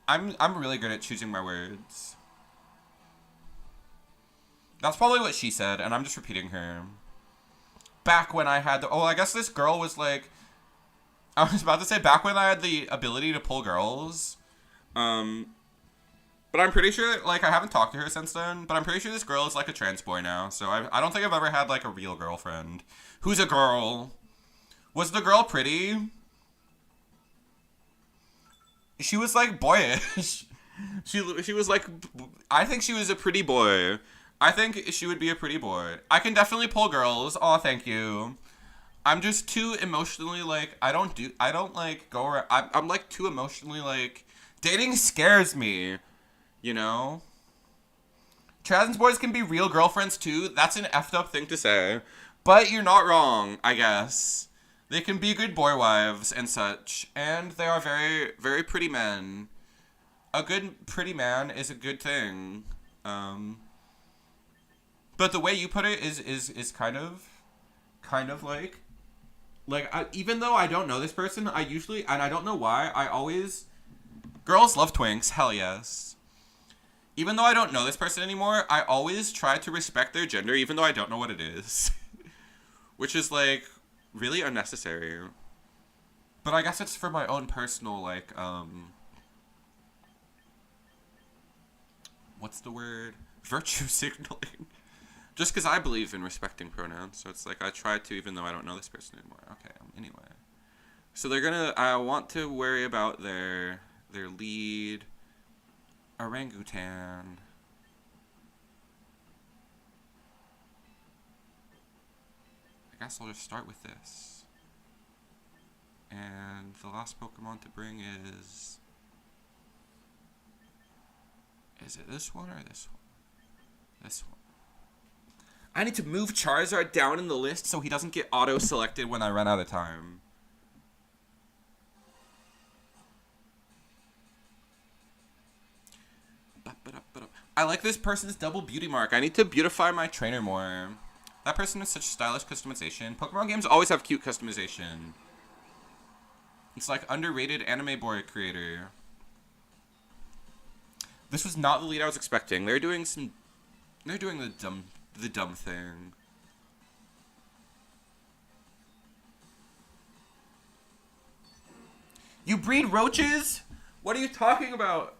I'm really good at choosing my words. That's probably what she said, and I'm just repeating her. Back when I had I guess this girl was like... I was about to say back when I had the ability to pull girls. But I'm pretty sure, like, I haven't talked to her since then, but I'm pretty sure this girl is, like, a trans boy now. So I don't think I've ever had, like, a real girlfriend. Who's a girl? Was the girl pretty? She was, like, boyish. She was, like... I think she was a pretty boy. I think she would be a pretty boy. I can definitely pull girls. Aw, thank you. I'm just too emotionally, like, I don't, like, go around. I'm like, too emotionally, like, dating scares me, you know? Trans boys can be real girlfriends, too. That's an effed up thing to say. But you're not wrong, I guess. They can be good boy wives and such. And they are very, very pretty men. A good, pretty man is a good thing. But the way you put it is kind of like, even though I don't know this person, I usually, and I don't know why, girls love twinks, hell yes. Even though I don't know this person anymore, I always try to respect their gender, even though I don't know what it is. Which is, like, really unnecessary. But I guess it's for my own personal, like, what's the word? Virtue signaling. Just because I believe in respecting pronouns, so it's like I try to, even though I don't know this person anymore. Okay, anyway. So I want to worry about their lead orangutan. I guess I'll just start with this. And the last Pokemon to bring is it this one or this one? This one. I need to move Charizard down in the list so he doesn't get auto-selected when I run out of time. I like this person's double beauty mark. I need to beautify my trainer more. That person has such stylish customization. Pokemon games always have cute customization. It's like underrated anime boy creator. This was not the lead I was expecting. They're doing the dumb thing. You breed roaches? What are you talking about?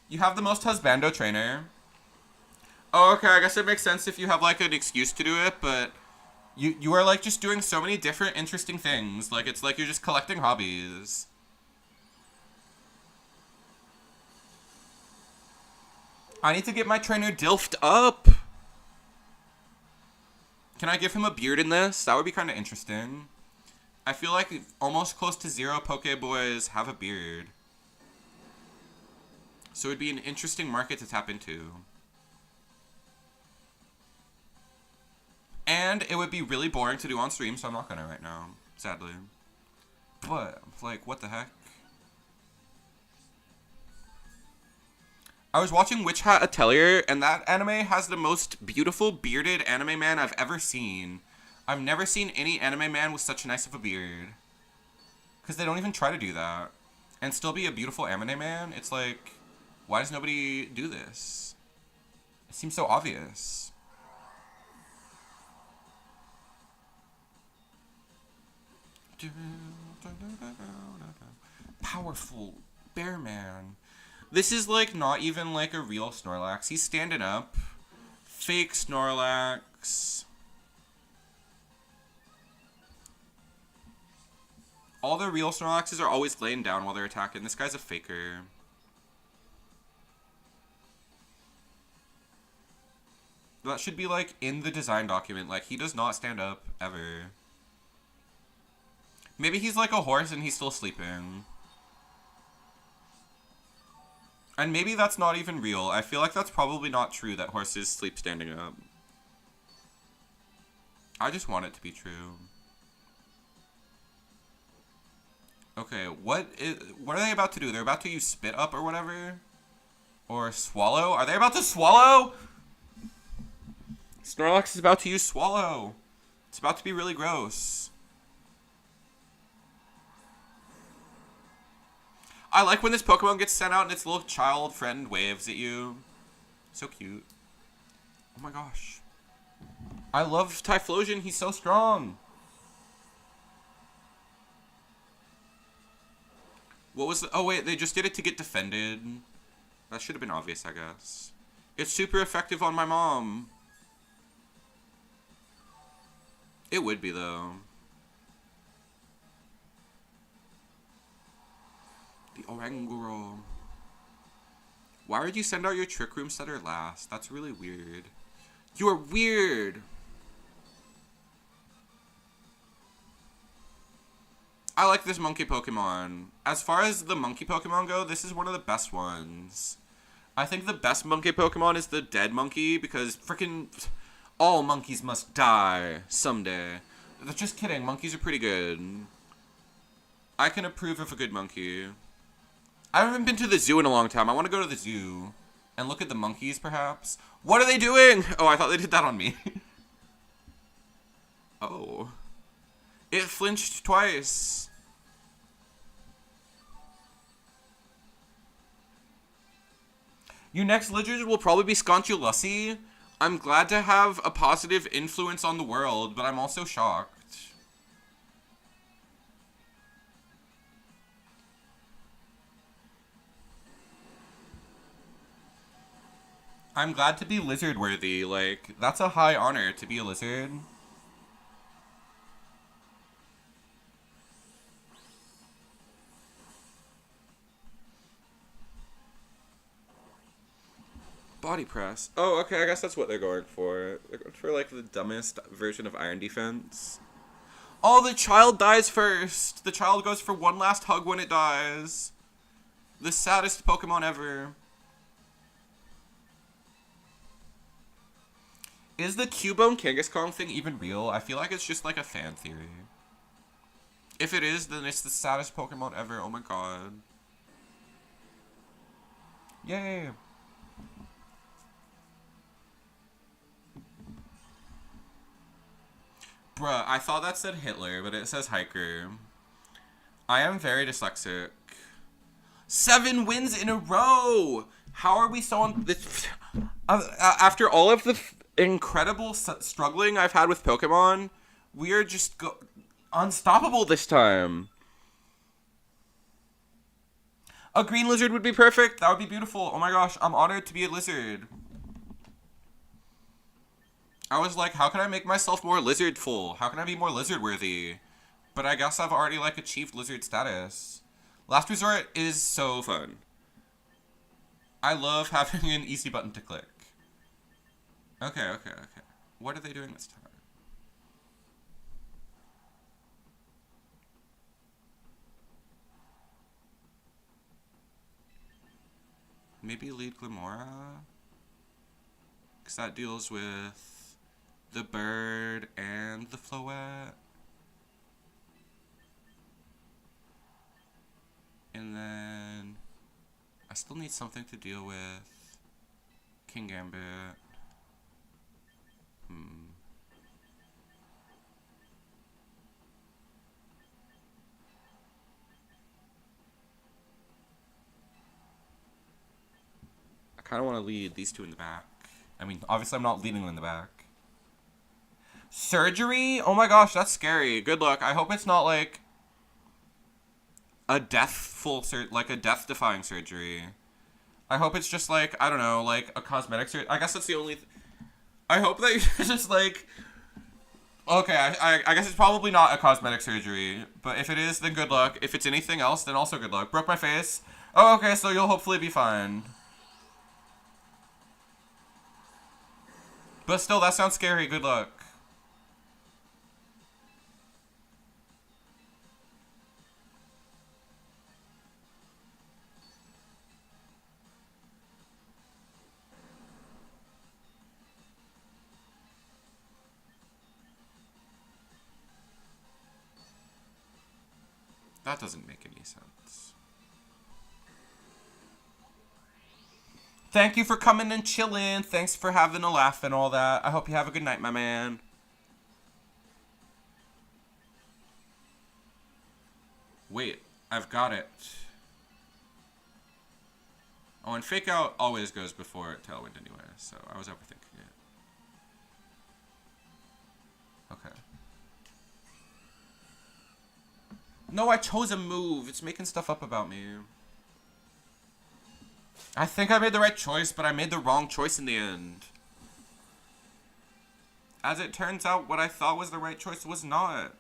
You have the most husbando trainer. Oh, okay, I guess it makes sense if you have, like, an excuse to do it, but you are, like, just doing so many different interesting things. Like, it's like you're just collecting hobbies. I need to get my trainer dilfed up. Can I give him a beard in this? That would be kind of interesting. I feel like almost close to 0 Pokeboys have a beard. So it would be an interesting market to tap into. And it would be really boring to do on stream, so I'm not gonna right now, sadly. But, like, what the heck? I was watching Witch Hat Atelier, and that anime has the most beautiful bearded anime man I've ever seen. I've never seen any anime man with such nice of a beard. Because they don't even try to do that. And still be a beautiful anime man? It's like, why does nobody do this? It seems so obvious. Powerful bear man. This is like not even like a real Snorlax. He's standing up. Fake Snorlax. All the real Snorlaxes are always laying down while they're attacking. This guy's a faker. That should be like in the design document. Like, he does not stand up ever. Maybe he's like a horse and he's still sleeping. And maybe that's not even real. I feel like that's probably not true that horses sleep standing up. I just want it to be true. Okay, what are they about to do? They're about to use spit up or whatever? Or swallow? Are they about to swallow? Snorlax is about to use swallow. It's about to be really gross. I like when this Pokemon gets sent out and its little child friend waves at you. So cute. Oh my gosh. I love Typhlosion. He's so strong. What was the... Oh, wait. They just did it to get defended. That should have been obvious, I guess. It's super effective on my mom. It would be, though. The Aggro. Why would you send out your Trick Room setter last? That's really weird. You are weird! I like this monkey Pokemon. As far as the monkey Pokemon go, this is one of the best ones. I think the best monkey Pokemon is the dead monkey because freaking all monkeys must die someday. Just kidding, monkeys are pretty good. I can approve of a good monkey. I haven't been to the zoo in a long time. I want to go to the zoo and look at the monkeys, perhaps. What are they doing? Oh, I thought they did that on me. Oh. It flinched twice. Your next lizard will probably be Sconchulussi. I'm glad to have a positive influence on the world, but I'm also shocked. I'm glad to be lizard worthy. Like, that's a high honor to be a lizard. Body press. Oh, okay, I guess that's what they're going for. They're going for, like, the dumbest version of Iron Defense. Oh, the child dies first! The child goes for one last hug when it dies. The saddest Pokemon ever. Is the Cubone Kangaskhan thing even real? I feel like it's just, like, a fan theory. If it is, then it's the saddest Pokemon ever. Oh my god. Yay! Bruh, I thought that said Hitler, but it says hiker. I am very dyslexic. 7 wins in a row! How are we so on this? After all of the incredible struggling I've had with Pokemon, we are just unstoppable this time. A green lizard would be perfect. That would be beautiful. Oh my gosh, I'm honored to be a lizard. I was like, how can I make myself more lizardful? How can I be more lizard-worthy? But I guess I've already, like, achieved lizard status. Last Resort is so fun. I love having an easy button to click. Okay. What are they doing this time? Maybe lead Glimora? Because that deals with the bird and the Floette. And then I still need something to deal with King Gambit. I kind of want to lead these two in the back. I mean, obviously I'm not leading them in the back. Surgery? Oh my gosh, that's scary. Good luck. I hope it's not like a death-defying surgery. I hope it's just like, I don't know, like a cosmetic surgery. I guess that's the only... I hope that you're just like... Okay, I guess it's probably not a cosmetic surgery. But if it is, then good luck. If it's anything else, then also good luck. Broke my face. Oh, okay, so you'll hopefully be fine. But still, that sounds scary. Good luck. That doesn't make any sense. Thank you for coming and chilling. Thanks for having a laugh and all that. I hope you have a good night, my man. Wait, I've got it. Oh, and Fake Out always goes before Tailwind anyway, so I was overthinking it. Okay. No, I chose a move. It's making stuff up about me. I think I made the right choice, but I made the wrong choice in the end. As it turns out, what I thought was the right choice was not.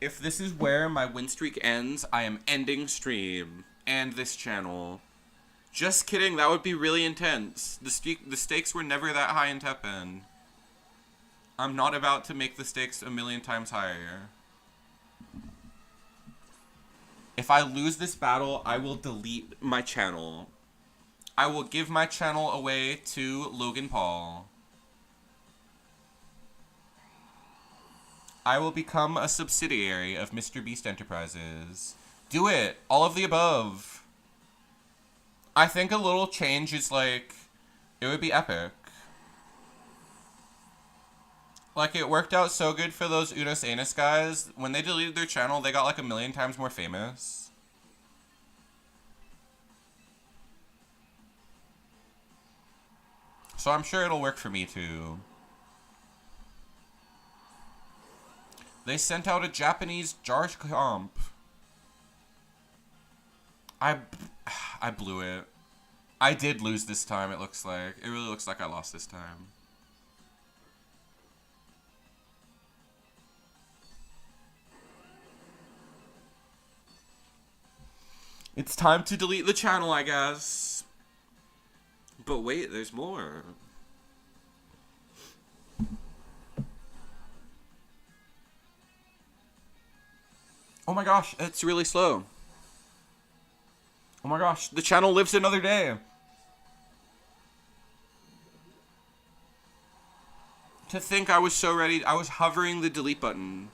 If this is where my win streak ends, I am ending stream and this channel. Just kidding, that would be really intense. The stakes were never that high in Teppen. I'm not about to make the stakes a million times higher. If I lose this battle, I will delete my channel. I will give my channel away to Logan Paul. I will become a subsidiary of Mr. Beast Enterprises. Do it! All of the above. I think a little change is like... It would be epic. Like, it worked out so good for those Unos Anus guys. When they deleted their channel, they got like 1,000,000 times more famous. So I'm sure it'll work for me too. They sent out a Japanese jar comp. I blew it. I did lose this time, it looks like. It really looks like I lost this time. It's time to delete the channel, I guess. But wait, there's more. Oh my gosh, it's really slow. Oh my gosh, the channel lives another day. To think I was so ready, I was hovering the delete button.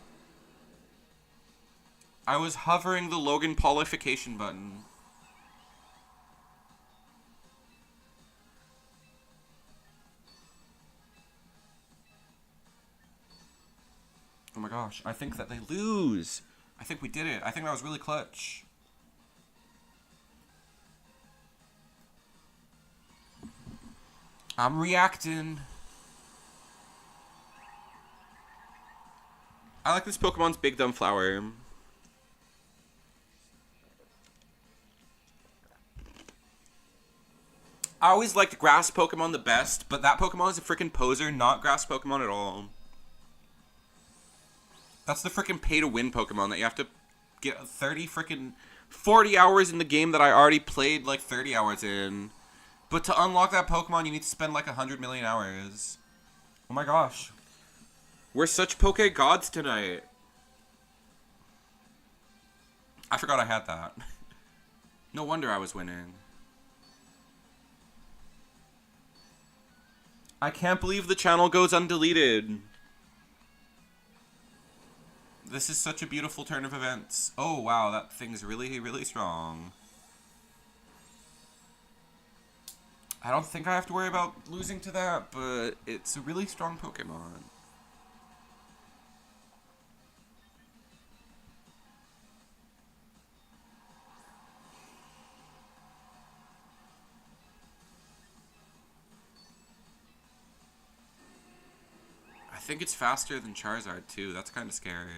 I was hovering the Logan Paulification button. Oh my gosh, I think that they lose. I think we did it. I think that was really clutch. I'm reacting. I like this Pokemon's Big Dumb Flower. I always liked grass Pokemon the best, but that Pokemon is a freaking poser, not grass Pokemon at all. That's the freaking pay-to-win Pokemon that you have to get 40 hours in the game that I already played like 30 hours in. But to unlock that Pokemon, you need to spend like 100 million hours. Oh my gosh. We're such Poke gods tonight. I forgot I had that. No wonder I was winning. I can't believe the channel goes undeleted. This is such a beautiful turn of events. Oh wow, that thing's really, really strong. I don't think I have to worry about losing to that, but it's a really strong Pokemon. I think it's faster than Charizard, too. That's kind of scary.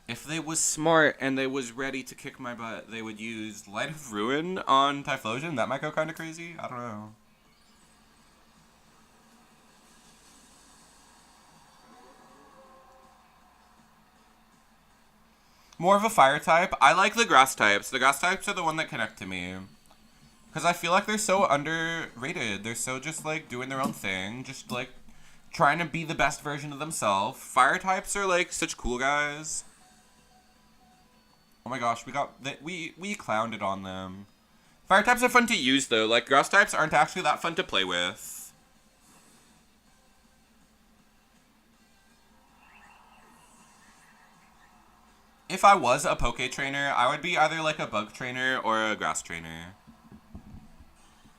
If they was smart and they was ready to kick my butt, they would use Light of Ruin on Typhlosion. That might go kind of crazy. I don't know. More of a fire type. I like the grass types. The grass types are the one that connect to me. Because I feel like they're so underrated. They're so just, like, doing their own thing. Just, like, trying to be the best version of themselves. Fire types are, like, such cool guys. Oh my gosh, we clowned it on them. Fire types are fun to use, though. Like, grass types aren't actually that fun to play with. If I was a Poke trainer, I would be either like a bug trainer or a grass trainer.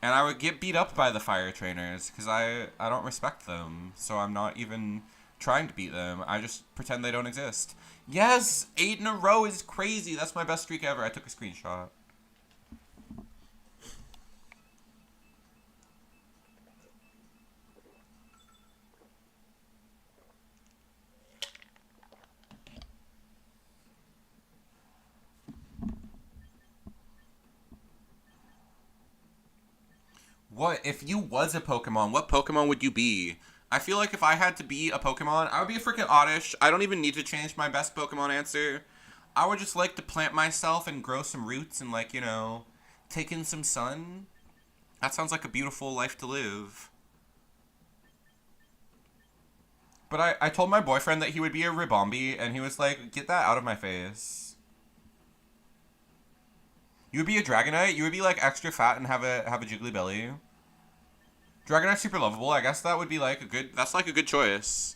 And I would get beat up by the fire trainers because I don't respect them. So I'm not even trying to beat them. I just pretend they don't exist. Yes! 8 in a row is crazy. That's my best streak ever. I took a screenshot. What? If you was a Pokemon, what Pokemon would you be? I feel like if I had to be a Pokemon, I would be a freaking Oddish. I don't even need to change my best Pokemon answer. I would just like to plant myself and grow some roots and, like, you know, take in some sun. That sounds like a beautiful life to live. But I told my boyfriend that he would be a Ribombee, and he was like, get that out of my face. You would be a Dragonite? You would be, like, extra fat and have a jiggly belly? Dragonite's super lovable. I guess that would be, like, that's, like, a good choice.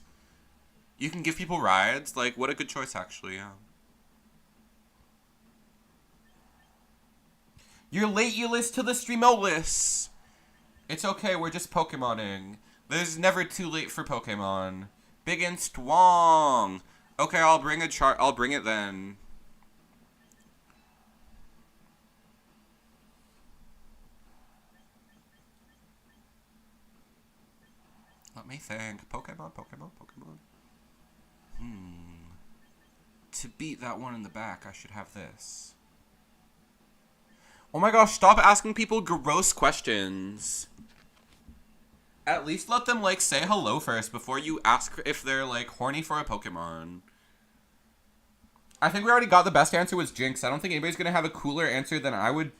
You can give people rides. Like, what a good choice, actually, yeah. You're late, Euless, to the Streamolis. It's okay, we're just Pokemoning. There's never too late for Pokemon. Big and strong. Okay, I'll bring it then. Let me think. Pokemon. To beat that one in the back, I should have this. Oh my gosh, stop asking people gross questions. At least let them, like, say hello first before you ask if they're, like, horny for a Pokemon. I think we already got the best answer was Jinx. I don't think anybody's gonna have a cooler answer than I would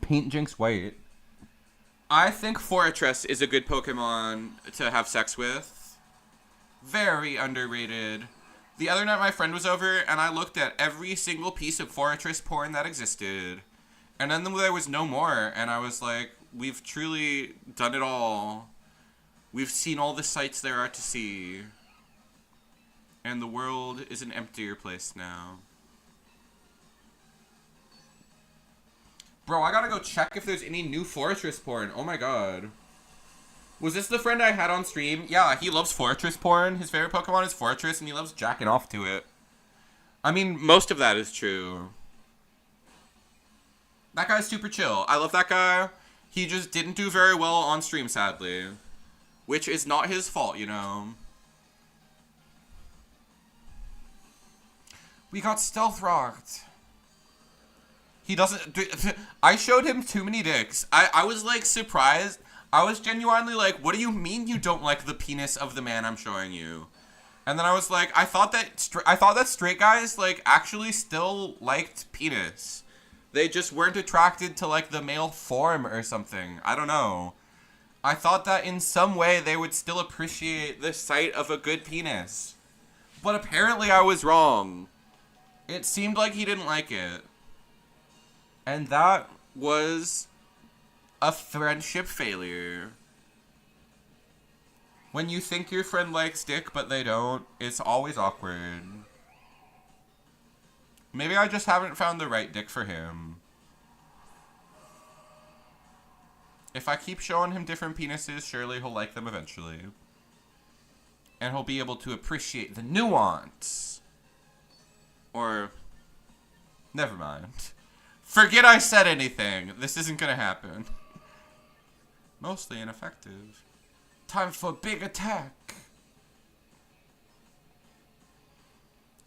paint Jinx white. I think Fortress is a good Pokemon to have sex with. Very underrated. The other night my friend was over, and I looked at every single piece of Fortress porn that existed. And then there was no more, and I was like, we've truly done it all. We've seen all the sights there are to see. And the world is an emptier place now. Bro, I gotta go check if there's any new Fortress porn. Oh my god. Was this the friend I had on stream? Yeah, he loves Fortress porn. His favorite Pokemon is Fortress, and he loves jacking off to it. I mean, most of that is true. That guy's super chill. I love that guy. He just didn't do very well on stream, sadly. Which is not his fault, you know. We got stealth rocked. He doesn't... I showed him too many dicks. I was, like, surprised. I was genuinely like, what do you mean you don't like the penis of the man I'm showing you? And then I was like, I thought that straight guys, like, actually still liked penis. They just weren't attracted to, like, the male form or something. I don't know. I thought that in some way they would still appreciate the sight of a good penis. But apparently I was wrong. It seemed like he didn't like it. And that was a friendship failure. When you think your friend likes dick but they don't, it's always awkward. Maybe I just haven't found the right dick for him. If I keep showing him different penises, surely he'll like them eventually. And he'll be able to appreciate the nuance. Or, never mind. Forget I said anything. This isn't gonna happen. Mostly ineffective. Time for big attack.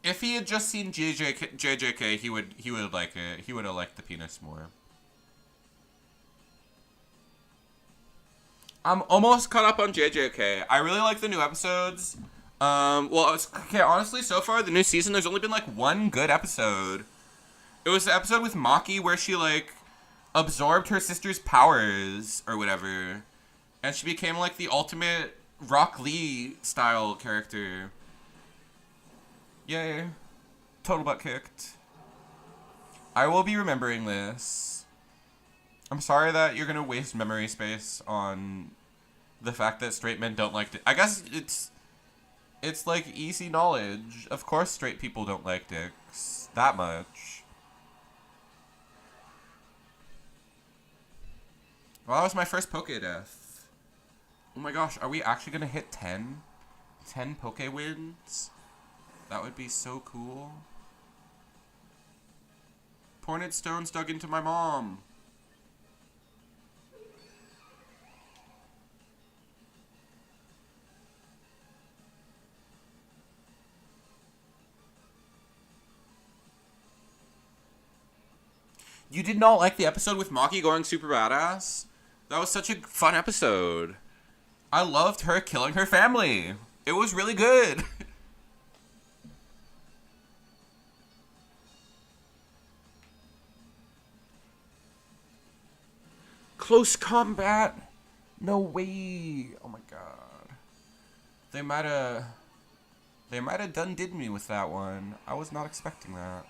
If he had just seen JJK, he would like it. He would have liked the penis more. I'm almost caught up on JJK. I really like the new episodes. Okay, honestly, so far, the new season, there's only been, like, one good episode. It was the episode with Maki where she, like, absorbed her sister's powers, or whatever. And she became, like, the ultimate Rock Lee-style character. Yay. Total butt kicked. I will be remembering this. I'm sorry that you're gonna waste memory space on the fact that straight men don't like it. I guess it's like easy knowledge. Of course straight people don't like dicks. That much. Well, that was my first Poké death. Oh my gosh, are we actually gonna hit 10? 10 Poké wins? That would be so cool. Pointed stones dug into my mom. You did not like the episode with Maki going super badass? That was such a fun episode. I loved her killing her family. It was really good. Close combat? No way. Oh my god. They might have done did me with that one. I was not expecting that.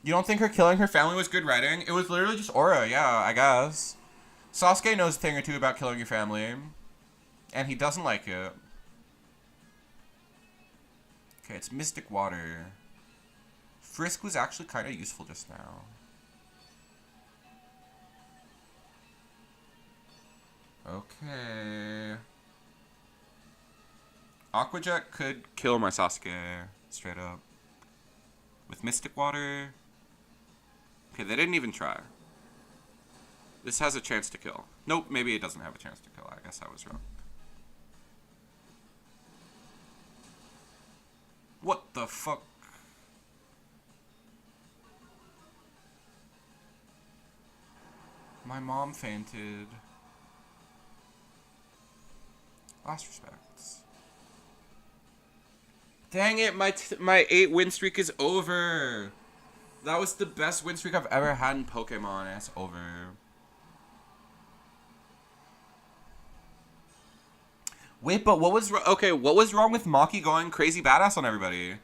You don't think her killing her family was good writing? It was literally just aura, yeah, I guess. Sasuke knows a thing or two about killing your family. And he doesn't like it. Okay, it's Mystic Water. Frisk was actually kind of useful just now. Okay. Aqua Jet could kill my Sasuke, straight up. With Mystic Water. Okay, they didn't even try. This has a chance to kill. Nope, maybe it doesn't have a chance to kill. I guess I was wrong. What the fuck? My mom fainted. Last respects. Dang it, my 8 win streak is over. That was the best win streak I've ever had in Pokemon, and it's over. Wait, but what was what was wrong with Maki going crazy badass on everybody?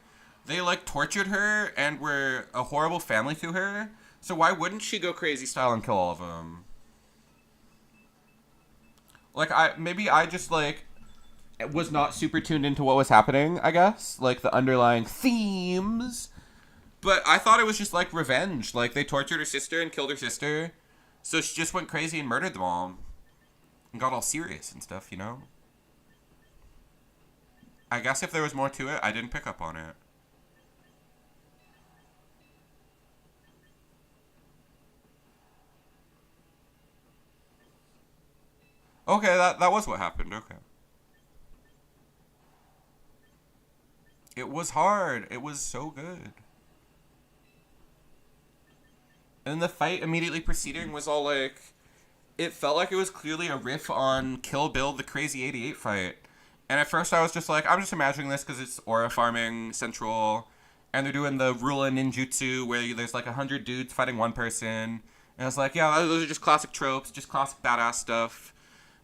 They like tortured her and were a horrible family to her. So why wouldn't she go crazy style and kill all of them? Like maybe I just like was not super tuned into what was happening, I guess. Like the underlying themes. But I thought it was just like revenge. Like they tortured her sister and killed her sister. So she just went crazy and murdered them all. And got all serious and stuff, you know? I guess if there was more to it, I didn't pick up on it. Okay, that was what happened, okay. It was hard. It was so good. And the fight immediately preceding was all like... It felt like it was clearly a riff on Kill Bill, the Crazy 88 fight. And at first I was just like, I'm just imagining this because it's aura farming central. And they're doing the Rula ninjutsu where there's like 100 dudes fighting one person. And I was like, yeah, those are just classic tropes, just classic badass stuff.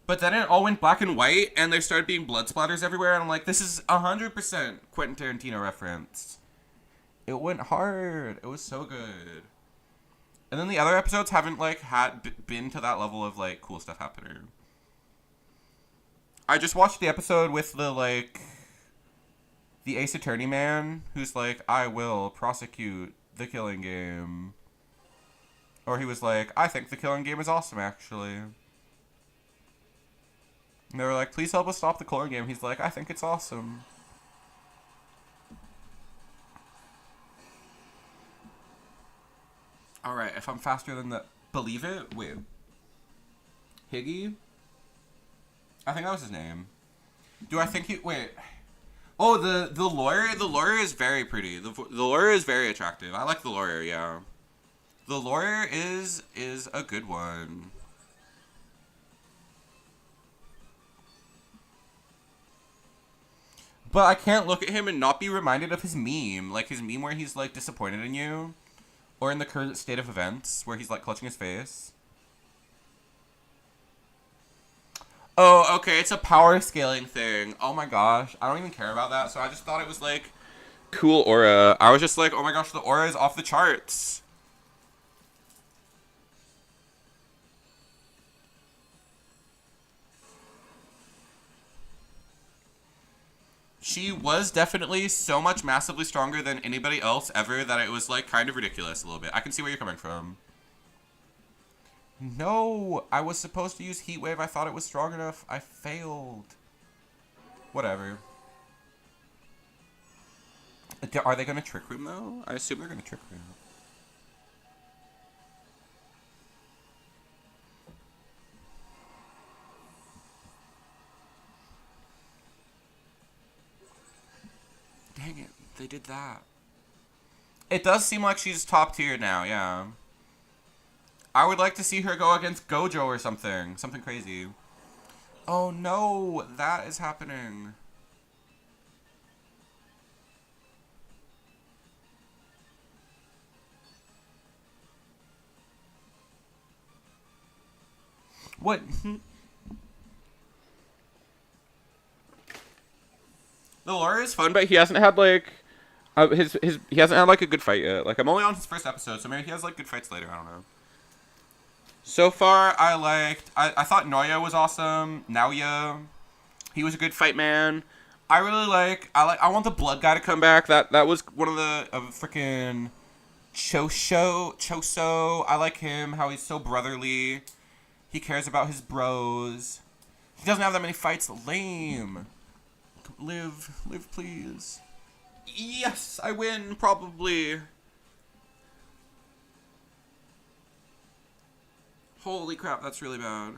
But then it all went black and white, and there started being blood splatters everywhere, and I'm like, this is 100% Quentin Tarantino reference. It went hard. It was so good. And then the other episodes haven't, like, been to that level of, like, cool stuff happening. I just watched the episode with the, like, the Ace Attorney man, who's like, I will prosecute the killing game. Or he was like, I think the killing game is awesome, actually. And they were like, please help us stop the killing game. He's like, I think it's awesome. Alright, if I'm faster than the... Believe it? Wait. Higgy? I think that was his name. Do I think he... Wait. Oh, the lawyer? The lawyer is very pretty. The lawyer is very attractive. I like the lawyer, yeah. The lawyer is a good one. But I can't look at him and not be reminded of his meme. Like, his meme where he's, like, disappointed in you. Or in the current state of events, where he's, like, clutching his face. Oh, okay, it's a power scaling thing. Oh my gosh, I don't even care about that, so I just thought it was, like, cool aura. I was just like, oh my gosh, the aura is off the charts. She was definitely so much massively stronger than anybody else ever that it was, like, kind of ridiculous a little bit. I can see where you're coming from. No, I was supposed to use Heat Wave. I thought it was strong enough. I failed. Whatever. Are they going to Trick Room, though? I assume they're going to Trick Room. Dang it, they did that. It does seem like she's top tier now, yeah. I would like to see her go against Gojo or something. Something crazy. Oh no, that is happening. What? The lore is fun, but he hasn't had like he hasn't had like a good fight yet. Like I'm only on his first episode, so maybe he has like good fights later. I don't know. So far, I thought Noya was awesome. Naoya, he was a good fight man. I want the blood guy to come back. That was one of the freaking Choso. I like him. How he's so brotherly. He cares about his bros. He doesn't have that many fights. Lame. Live, please. Yes, I win, probably. Holy crap, that's really bad.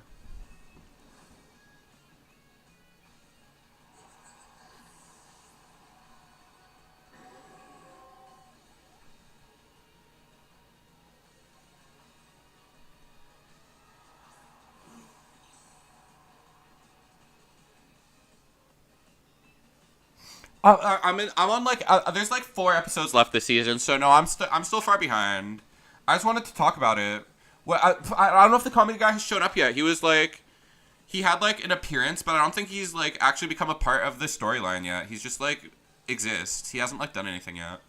I'm on like there's like 4 episodes left this season, so no, I'm still far behind. I just wanted to talk about it. Well, I don't know if the comedy guy has shown up yet. He was like, he had like an appearance, but I don't think he's like actually become a part of the storyline yet. He's just like exists. He hasn't like done anything yet.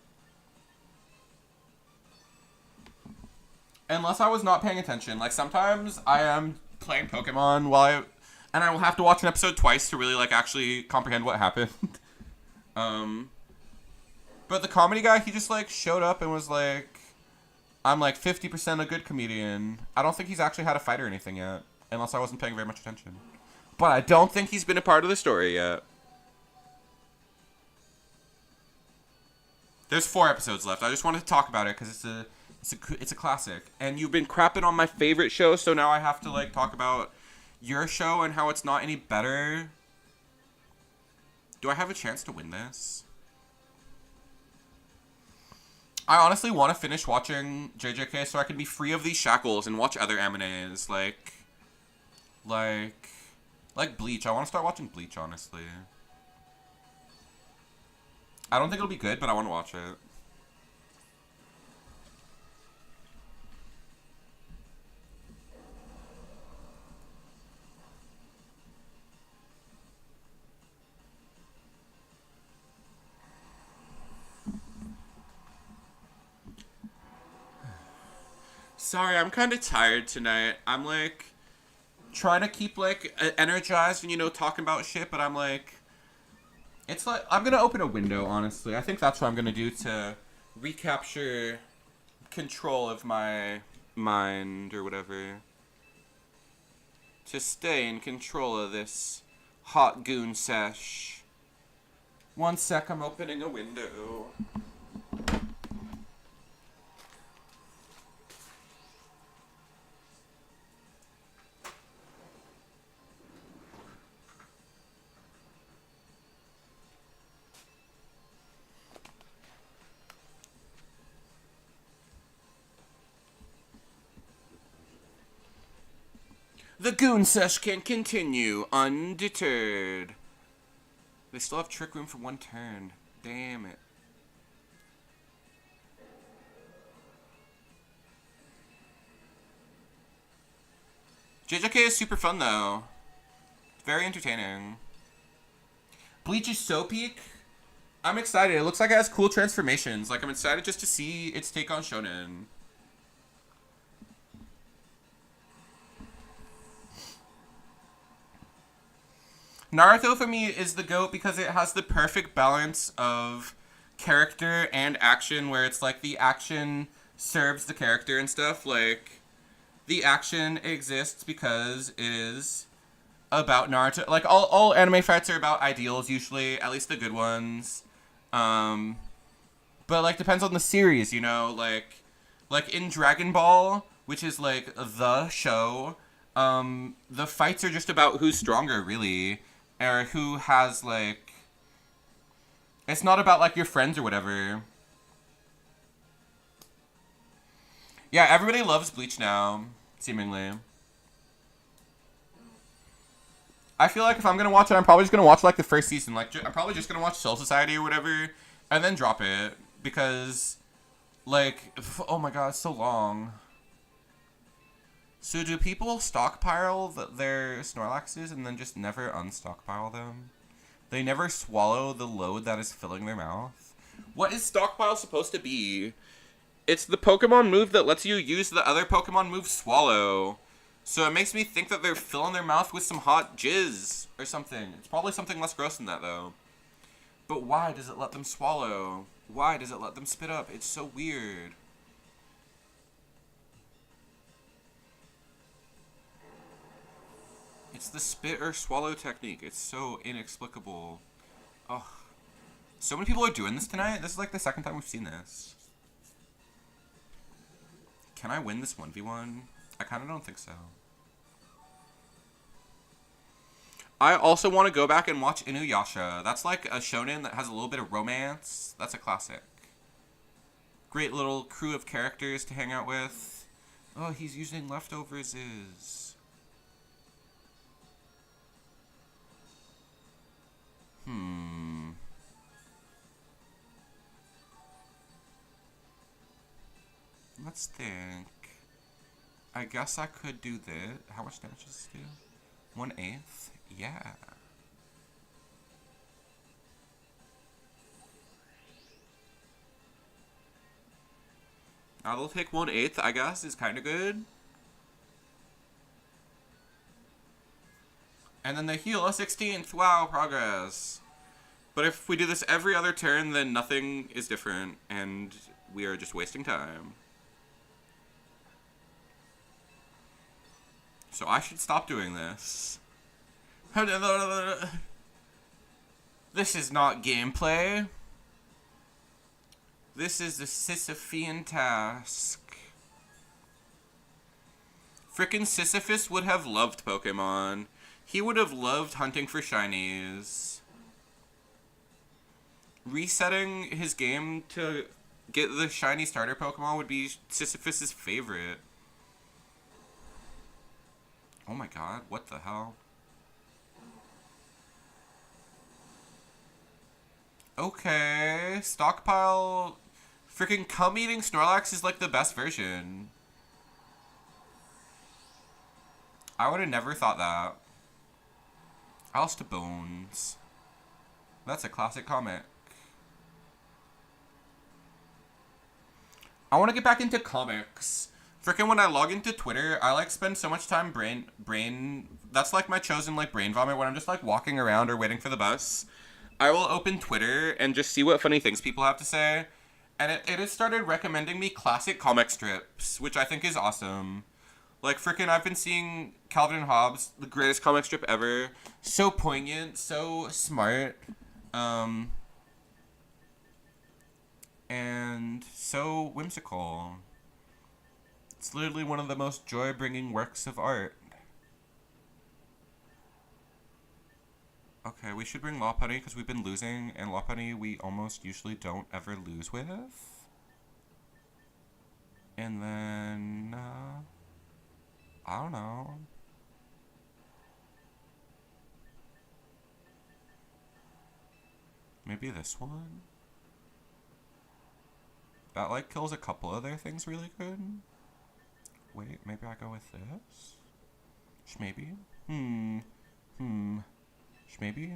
Unless I was not paying attention. Like sometimes I am playing Pokemon and I will have to watch an episode twice to really like actually comprehend what happened. But the comedy guy, he just like showed up and was like, I'm like 50% a good comedian. I don't think he's actually had a fight or anything yet. Unless I wasn't paying very much attention. But I don't think he's been a part of the story yet. There's 4 episodes left. I just wanted to talk about it because it's a classic. And you've been crapping on my favorite show, so now I have to like talk about your show and how it's not any better. Do I have a chance to win this? I honestly want to finish watching JJK so I can be free of these shackles and watch other animes like Bleach. I want to start watching Bleach, honestly. I don't think it'll be good, but I want to watch it. Sorry, I'm kind of tired tonight. I'm like trying to keep like energized and talking about shit, but I'm like, it's like I'm gonna open a window. Honestly, I think that's what I'm gonna do to recapture control of my mind or whatever. To stay in control of this hot goon sesh. One sec, I'm opening a window. The goon sesh can continue undeterred. They still have trick room for one turn. Damn it. JJK is super fun though. Very entertaining. Bleach is so peak. I'm excited. It looks like it has cool transformations. Like, I'm excited just to see its take on shonen. Naruto for me is the GOAT because it has the perfect balance of character and action, where it's like the action serves the character and stuff. Like, the action exists because it is about Naruto. Like, all anime fights are about ideals usually, at least the good ones. But like, depends on the series, you know? Like in Dragon Ball, which is like the show, the fights are just about who's stronger, really. Or who has, like... It's not about, like, your friends or whatever. Yeah, everybody loves Bleach now, seemingly. I feel like if I'm gonna watch it, I'm probably just gonna watch, like, the first season. Like, I'm probably just gonna watch Soul Society or whatever, and then drop it. Because, like, oh my god, it's so long. So do people stockpile their Snorlaxes and then just never unstockpile them? They never swallow the load that is filling their mouth? What is stockpile supposed to be? It's the Pokemon move that lets you use the other Pokemon move Swallow. So it makes me think that they're filling their mouth with some hot jizz or something. It's probably something less gross than that, though. But why does it let them swallow? Why does it let them spit up? It's so weird. It's the spit or swallow technique. It's so inexplicable. Oh. So many people are doing this tonight. This is like the second time we've seen this. Can I win this 1v1? I kind of don't think so. I also want to go back and watch Inuyasha. That's like a shonen that has a little bit of romance. That's a classic. Great little crew of characters to hang out with. Oh, he's using leftovers is... Let's think. I guess I could do this. How much damage does this do? 1/8? Yeah. I'll take 1/8, I guess, is kind of good. And then they heal a 16th. Wow, progress. But if we do this every other turn, then nothing is different, and we are just wasting time. So I should stop doing this. This is not gameplay. This is the Sisyphean task. Frickin' Sisyphus would have loved Pokemon. He would have loved hunting for shinies. Resetting his game to get the shiny starter Pokemon would be Sisyphus's favorite. Oh my god, what the hell? Okay, stockpile... Freaking cum-eating Snorlax is like the best version. I would have never thought that. Alice to Bones. That's a classic comic. I want to get back into comics. Frickin' when I log into Twitter, I like spend so much time brain. That's like my chosen like brain vomit when I'm just like walking around or waiting for the bus. I will open Twitter and just see what funny things people have to say. And it has started recommending me classic comic strips, which I think is awesome. Like, frickin' I've been seeing Calvin and Hobbes, the greatest comic strip ever. So poignant, so smart, and so whimsical. It's literally one of the most joy-bringing works of art. Okay, we should bring Lopunny because we've been losing, and Lopunny we almost usually don't ever lose with. And then, I don't know. Maybe this one? That, like, kills a couple other things really good. Wait, maybe I go with this? Maybe? Maybe?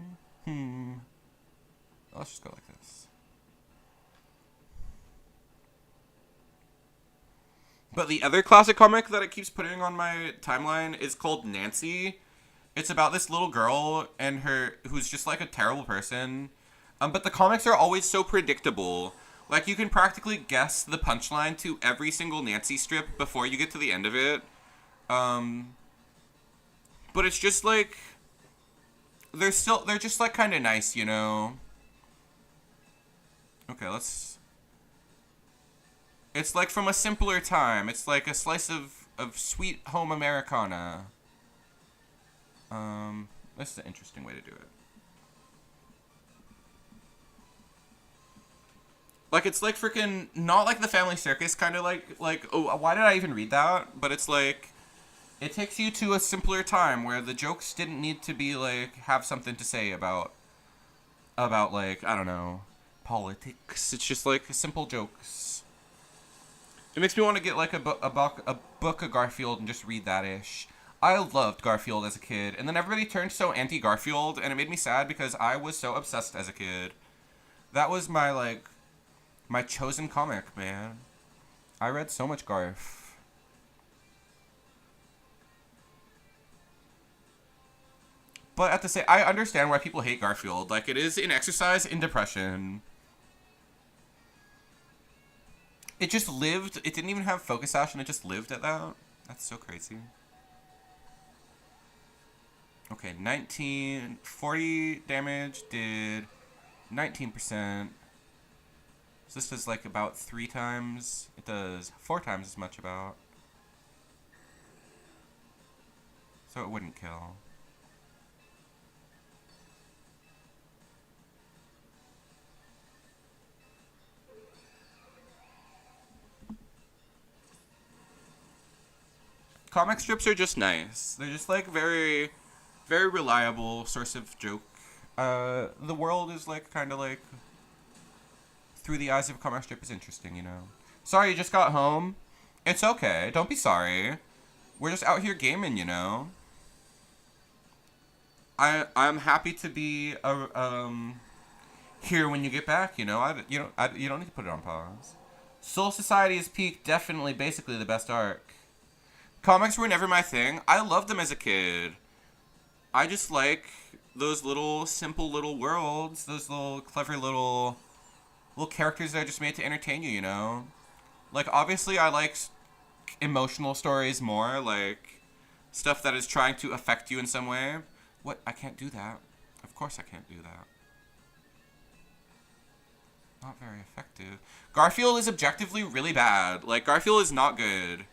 Let's just go like this. But the other classic comic that it keeps putting on my timeline is called Nancy. It's about this little girl and her, who's just like a terrible person. But the comics are always so predictable. Like, you can practically guess the punchline to every single Nancy strip before you get to the end of it. But it's just like, they're just like kind of nice, you know? Okay, it's like from a simpler time. It's like a slice of sweet home Americana. This is an interesting way to do it. Like, it's like freaking, not like the Family Circus, kind of like, oh, why did I even read that? But it's like, it takes you to a simpler time where the jokes didn't need to be, like, have something to say about like, I don't know, politics. It's just, like, simple jokes. It makes me want to get, like, a book of Garfield and just read that-ish. I loved Garfield as a kid, and then everybody turned so anti-Garfield, and it made me sad because I was so obsessed as a kid. That was my, like, my chosen comic, man. I read so much Garf. But at the same, I understand why people hate Garfield. Like, it is an exercise in depression. It just lived. It didn't even have focus sash, and it just lived at that. That's so crazy. Okay, 40 damage, did 19%. So this does like about 3 times. It does 4 times as much about. So it wouldn't kill. Comic strips are just nice. They're just like very, very reliable source of joke. The world is like kind of like through the eyes of a comic strip is interesting, you know. Sorry, you just got home. It's okay. Don't be sorry. We're just out here gaming, you know. I'm happy to be here when you get back, you know. You don't need to put it on pause. Soul Society's Peak, definitely basically the best arc. Comics were never my thing. I loved them as a kid. I just like those little simple little worlds, those little clever little characters that are just made to entertain you, you know? Like, obviously I like emotional stories more, like stuff that is trying to affect you in some way. What? I can't do that. Of course I can't do that. Not very effective. Garfield is objectively really bad. Like, Garfield is not good.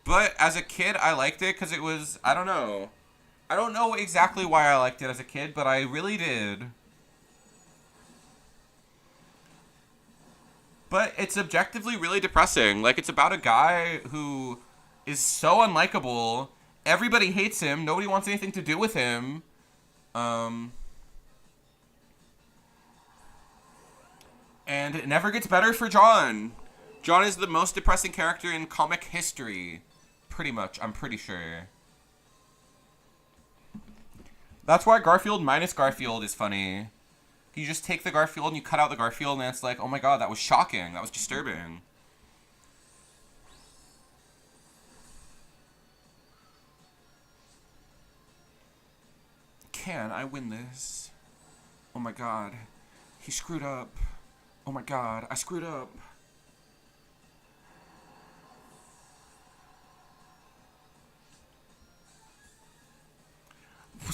But as a kid, I liked it because it was, I don't know. I don't know exactly why I liked it as a kid, but I really did. But it's objectively really depressing. Like, it's about a guy who is so unlikable. Everybody hates him. Nobody wants anything to do with him. And it never gets better for John. John is the most depressing character in comic history. Pretty much, I'm pretty sure. That's why Garfield minus Garfield is funny. You just take the Garfield and you cut out the Garfield and it's like, oh my god, that was shocking. That was disturbing. Can I win this? Oh my god. He screwed up. Oh my god, I screwed up.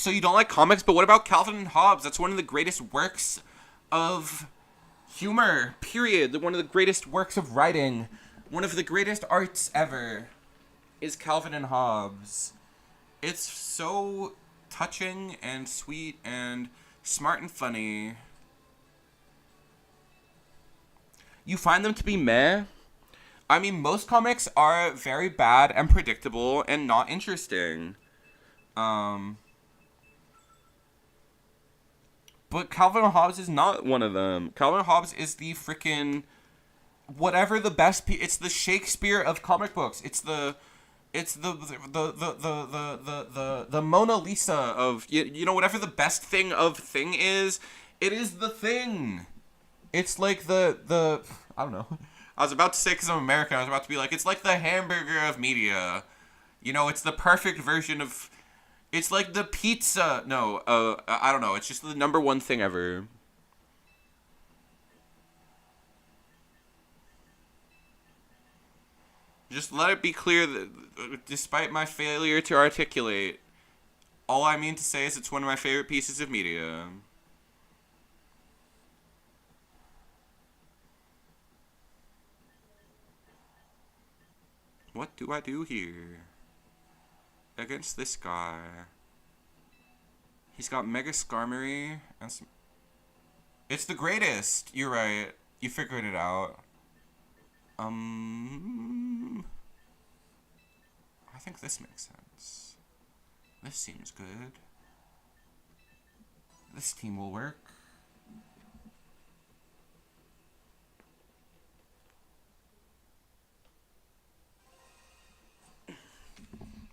So you don't like comics, but what about Calvin and Hobbes? That's one of the greatest works of humor, period. One of the greatest works of writing. One of the greatest arts ever is Calvin and Hobbes. It's so touching and sweet and smart and funny. You find them to be meh? I mean, most comics are very bad and predictable and not interesting. But Calvin and Hobbes is not one of them. Calvin and Hobbes is the freaking whatever the best. It's the Shakespeare of comic books. It's the Mona Lisa of you know whatever the best thing of thing is. It is the thing. It's like the I don't know. I was about to say because I'm American. I was about to be like it's like the hamburger of media. You know, it's the perfect version of. It's like the pizza. No, I don't know. It's just the number one thing ever. Just let it be clear that, despite my failure to articulate, all I mean to say is it's one of my favorite pieces of media. What do I do here? Against this guy. He's got Mega Skarmory and some... It's the greatest! You're right. You figured it out. I think this makes sense. This seems good. This team will work.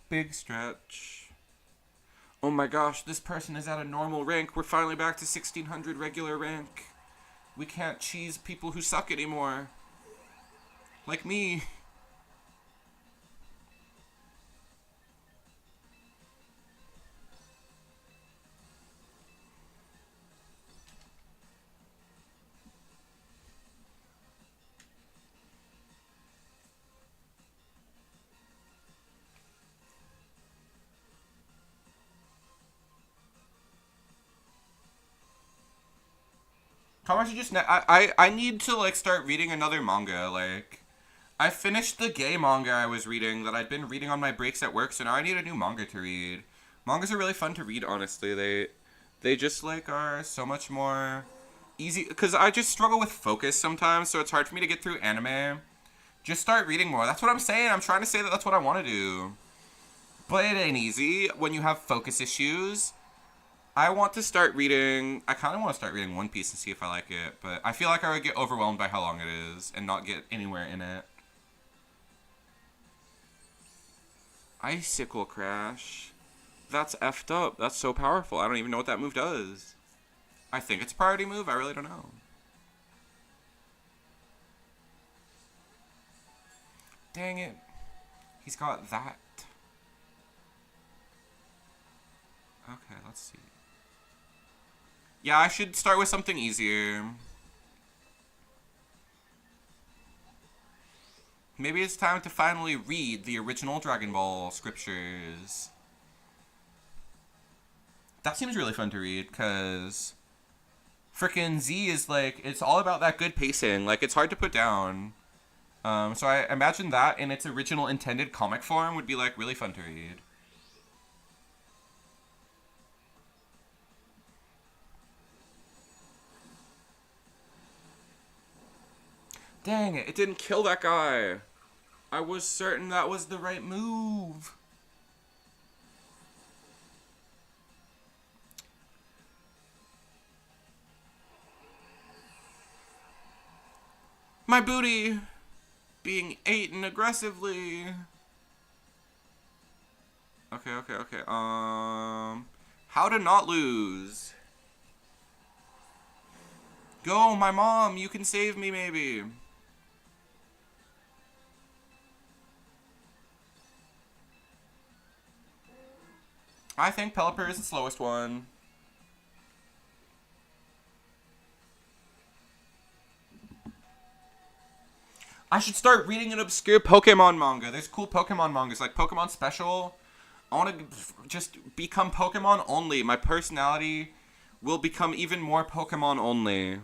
Big stretch. Oh my gosh, this person is at a normal rank. We're finally back to 1600 regular rank. We can't cheese people who suck anymore. Like me. How much you just... I need to, like, start reading another manga, like... I finished the gay manga I was reading that I'd been reading on my breaks at work, so now I need a new manga to read. Mangas are really fun to read, honestly. They just, like, are so much more easy... Because I just struggle with focus sometimes, so it's hard for me to get through anime. Just start reading more. That's what I'm saying. I'm trying to say that that's what I want to do. But it ain't easy when you have focus issues. I want to start reading... I kind of want to start reading One Piece and see if I like it, but I feel like I would get overwhelmed by how long it is and not get anywhere in it. Icicle Crash. That's effed up. That's so powerful. I don't even know what that move does. I think it's a priority move. I really don't know. Dang it. He's got that. Okay, let's see. Yeah, I should start with something easier. Maybe it's time to finally read the original Dragon Ball scriptures. That seems really fun to read, because frickin' Z is like, it's all about that good pacing. Like, it's hard to put down. So I imagine that in its original intended comic form would be, like, really fun to read. Dang it, it didn't kill that guy. I was certain that was the right move. My booty being eaten aggressively. Okay. How to not lose. Go, my mom, you can save me maybe. I think Pelipper is the slowest one. I should start reading an obscure Pokemon manga. There's cool Pokemon mangas, like Pokemon Special. I want to just become Pokemon only. My personality will become even more Pokemon only.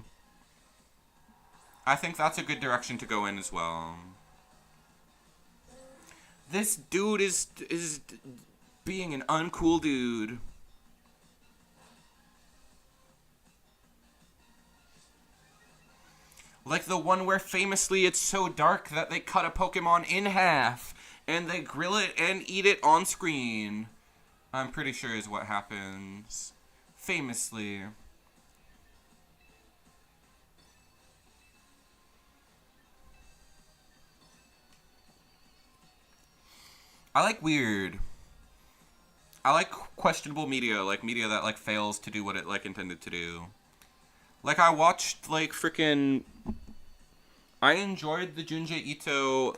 I think that's a good direction to go in as well. This dude is being an uncool dude. Like the one where famously it's so dark that they cut a Pokemon in half and they grill it and eat it on screen. I'm pretty sure is what happens. Famously. I like weird. I like questionable media, like media that like fails to do what it like intended to do. Like I watched like freaking. I enjoyed the Junji Ito.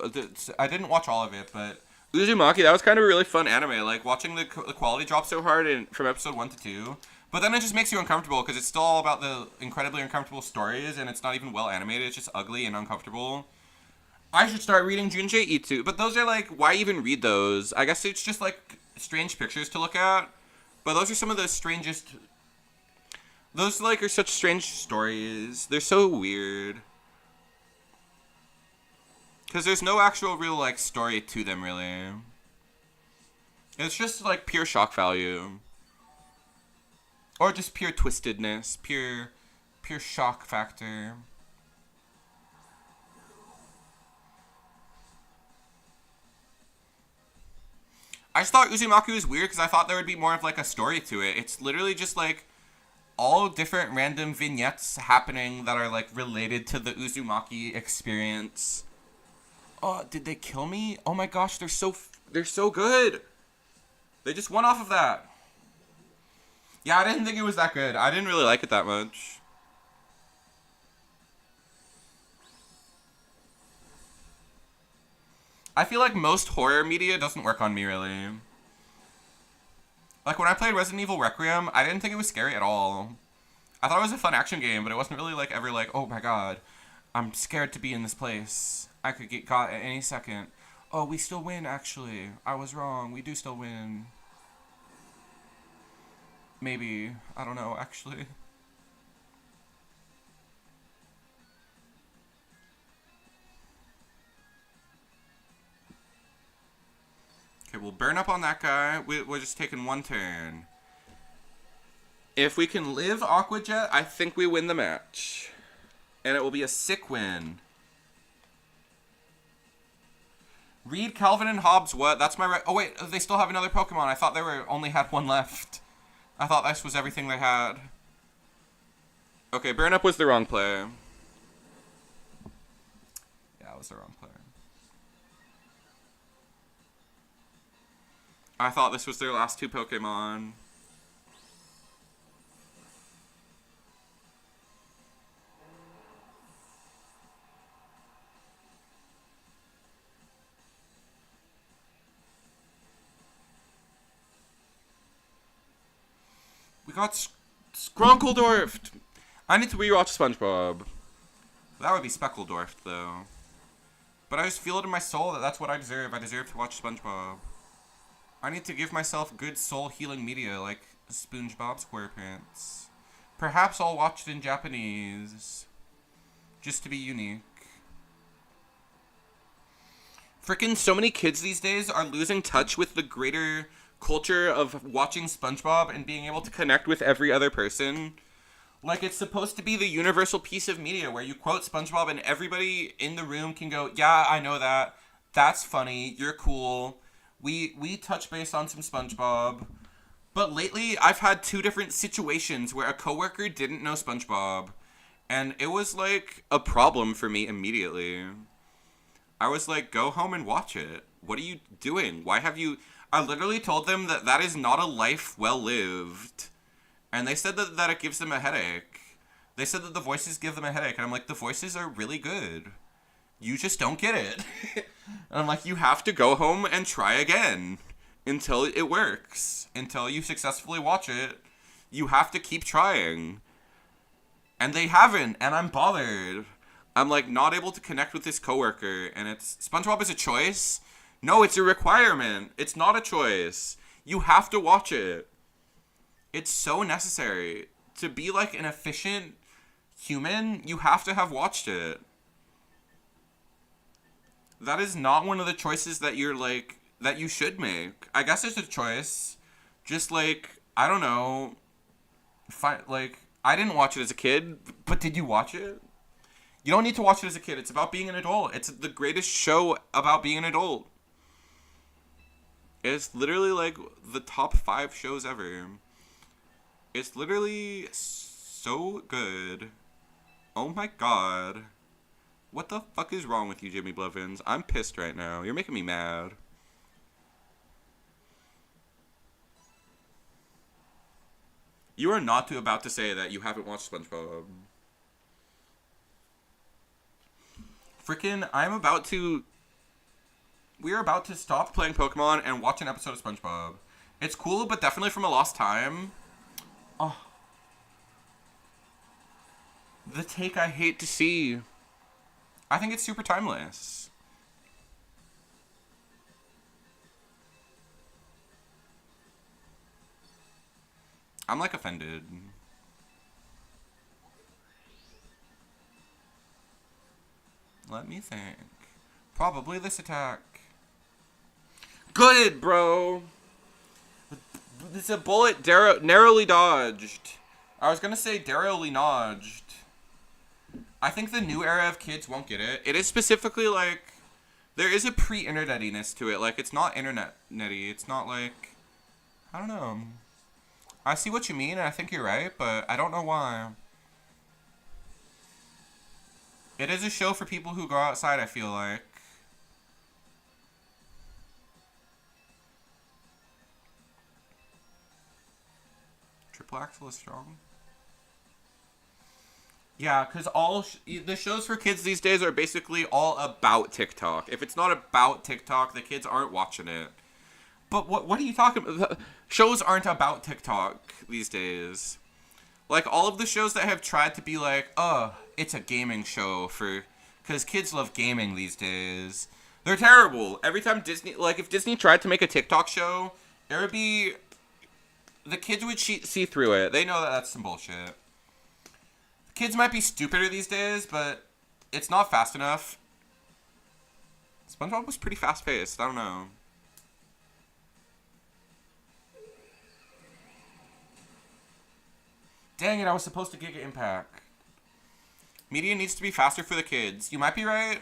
I didn't watch all of it, but Uzumaki. That was kind of a really fun anime. Like watching the quality drop so hard from episode 1 to 2. But then it just makes you uncomfortable because it's still all about the incredibly uncomfortable stories, and it's not even well animated. It's just ugly and uncomfortable. I should start reading Junji Ito, but those are like, why even read those? I guess it's just like strange pictures to look at, but those are some of the strangest. Those like are such strange stories. They're so weird. Because there's no actual real like story to them really. It's just like pure shock value. Or just pure twistedness, pure shock factor. I just thought Uzumaki was weird because I thought there would be more of like a story to it. It's literally just like all different random vignettes happening that are like related to the Uzumaki experience. Oh, did they kill me? Oh my gosh, they're so good. They just won off of that. Yeah, I didn't think it was that good. I didn't really like it that much. I feel like most horror media doesn't work on me, really. Like, when I played Resident Evil Requiem, I didn't think it was scary at all. I thought it was a fun action game, but it wasn't really, like, ever like, oh my god, I'm scared to be in this place. I could get caught at any second. Oh, we still win, actually. I was wrong. We do still win. Maybe. I don't know, actually. Okay, we'll burn up on that guy. We're just taking one turn. If we can live Aqua Jet, I think we win the match. And it will be a sick win. Read Calvin and Hobbes, what? That's my right. Oh, wait, they still have another Pokemon. I thought they only had one left. I thought this was everything they had. Okay, burn up was the wrong play. Yeah, it was the wrong play. I thought this was their last two Pokemon. We got Skronkledorfed. I need to rewatch SpongeBob. That would be Speckledorfed, though. But I just feel it in my soul that that's what I deserve. I deserve to watch SpongeBob. I need to give myself good soul-healing media like SpongeBob SquarePants. Perhaps I'll watch it in Japanese. Just to be unique. Frickin' so many kids these days are losing touch with the greater culture of watching SpongeBob and being able to connect with every other person. Like, it's supposed to be the universal piece of media where you quote SpongeBob and everybody in the room can go, yeah, I know that. That's funny. You're cool. We touch base on some SpongeBob. But lately, I've had two different situations where a coworker didn't know SpongeBob. And it was, like, a problem for me immediately. I was like, go home and watch it. What are you doing? Why have you... I literally told them that that is not a life well lived. And they said that it gives them a headache. They said that the voices give them a headache. And I'm like, the voices are really good. You just don't get it. And I'm like, you have to go home and try again. Until it works. Until you successfully watch it. You have to keep trying. And they haven't. And I'm bothered. I'm like not able to connect with this coworker. And it's... SpongeBob is a choice? No, it's a requirement. It's not a choice. You have to watch it. It's so necessary. To be, like, an efficient human, you have to have watched it. That is not one of the choices that you're, like, that you should make. I guess it's a choice. Just, like, I don't know. I didn't watch it as a kid, but did you watch it? You don't need to watch it as a kid. It's about being an adult. It's the greatest show about being an adult. It's literally, like, the top 5 shows ever. It's literally so good. Oh my god. What the fuck is wrong with you, Jimmy Blevins? I'm pissed right now. You're making me mad. You are not about to say that you haven't watched SpongeBob. Freaking, we are about to stop playing Pokemon and watch an episode of SpongeBob. It's cool, but definitely from a lost time. Oh. The take I hate to see. I think it's super timeless. I'm, like, offended. Let me think. Probably this attack. Good, bro. It's a bullet narrowly dodged. I was gonna say narrowly dodged. I think the new era of kids won't get it. It is specifically, like, there is a pre-internetiness to it. Like, it's not internet-netty. It's not, like, I don't know. I see what you mean, and I think you're right, but I don't know why. It is a show for people who go outside, I feel like. Triple Axel is strong. Yeah, because the shows for kids these days are basically all about TikTok. If it's not about TikTok, the kids aren't watching it. But what are you talking about? Shows aren't about TikTok these days. Like, all of the shows that have tried to be like, it's a gaming show because kids love gaming these days. They're terrible. Every time Disney, like, if Disney tried to make a TikTok show, it would be, the kids would see through it. They know that that's some bullshit. Kids might be stupider these days, but it's not fast enough. SpongeBob was pretty fast-paced. I don't know. Dang it, I was supposed to Giga Impact. Media needs to be faster for the kids. You might be right.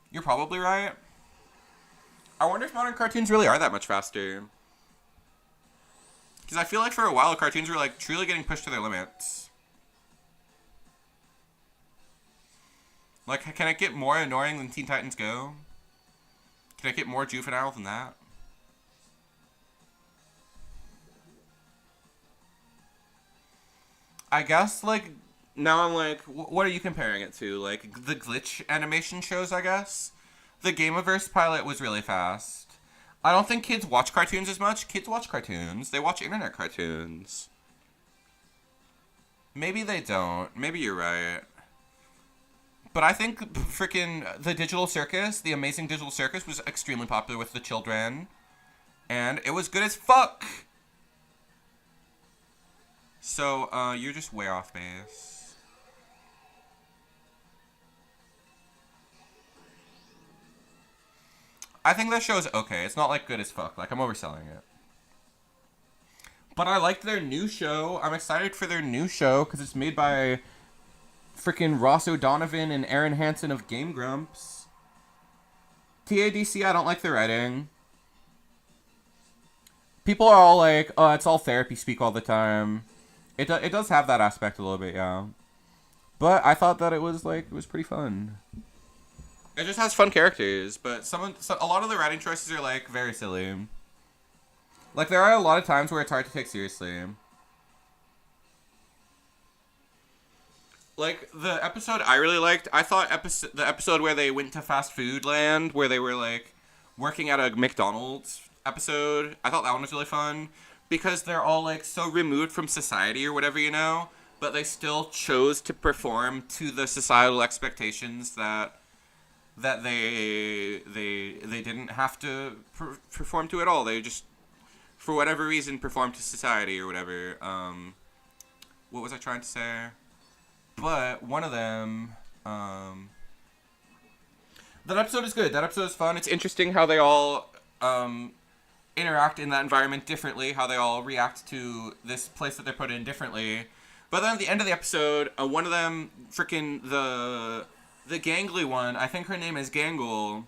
You're probably right. I wonder if modern cartoons really are that much faster. Because I feel like for a while, cartoons were, like, truly getting pushed to their limits. Like, can it get more annoying than Teen Titans Go? Can it get more juvenile than that? I guess, like, now I'm like, what are you comparing it to? Like, the glitch animation shows, I guess? The Gameverse pilot was really fast. I don't think kids watch cartoons as much. Kids watch cartoons. They watch internet cartoons. Maybe they don't. Maybe you're right. But I think freaking the Digital Circus, the Amazing Digital Circus, was extremely popular with the children. And it was good as fuck! So, you're just way off base. I think that show's okay. It's not, like, good as fuck. Like, I'm overselling it. But I liked their new show. I'm excited for their new show, because it's made by freaking Ross O'Donovan and Aaron Hansen of Game Grumps. TADC, I don't like the writing. People are all like, oh, it's all therapy speak all the time. It does have that aspect a little bit, yeah. But I thought that it was pretty fun. It just has fun characters, but a lot of the writing choices are, like, very silly. Like, there are a lot of times where it's hard to take seriously. Like, the episode I really liked, I thought the episode where they went to fast food land, where they were, like, working at a McDonald's episode, I thought that one was really fun. Because they're all, like, so removed from society or whatever, you know? But they still chose to perform to the societal expectations that they didn't have to perform to at all. They just for whatever reason, perform to society or whatever. What was I trying to say? But one of them, that episode is good. That episode is fun. It's interesting how they all, interact in that environment differently, how they all react to this place that they're put in differently. But then at the end of the episode, one of them, freaking the gangly one, I think her name is Gangle,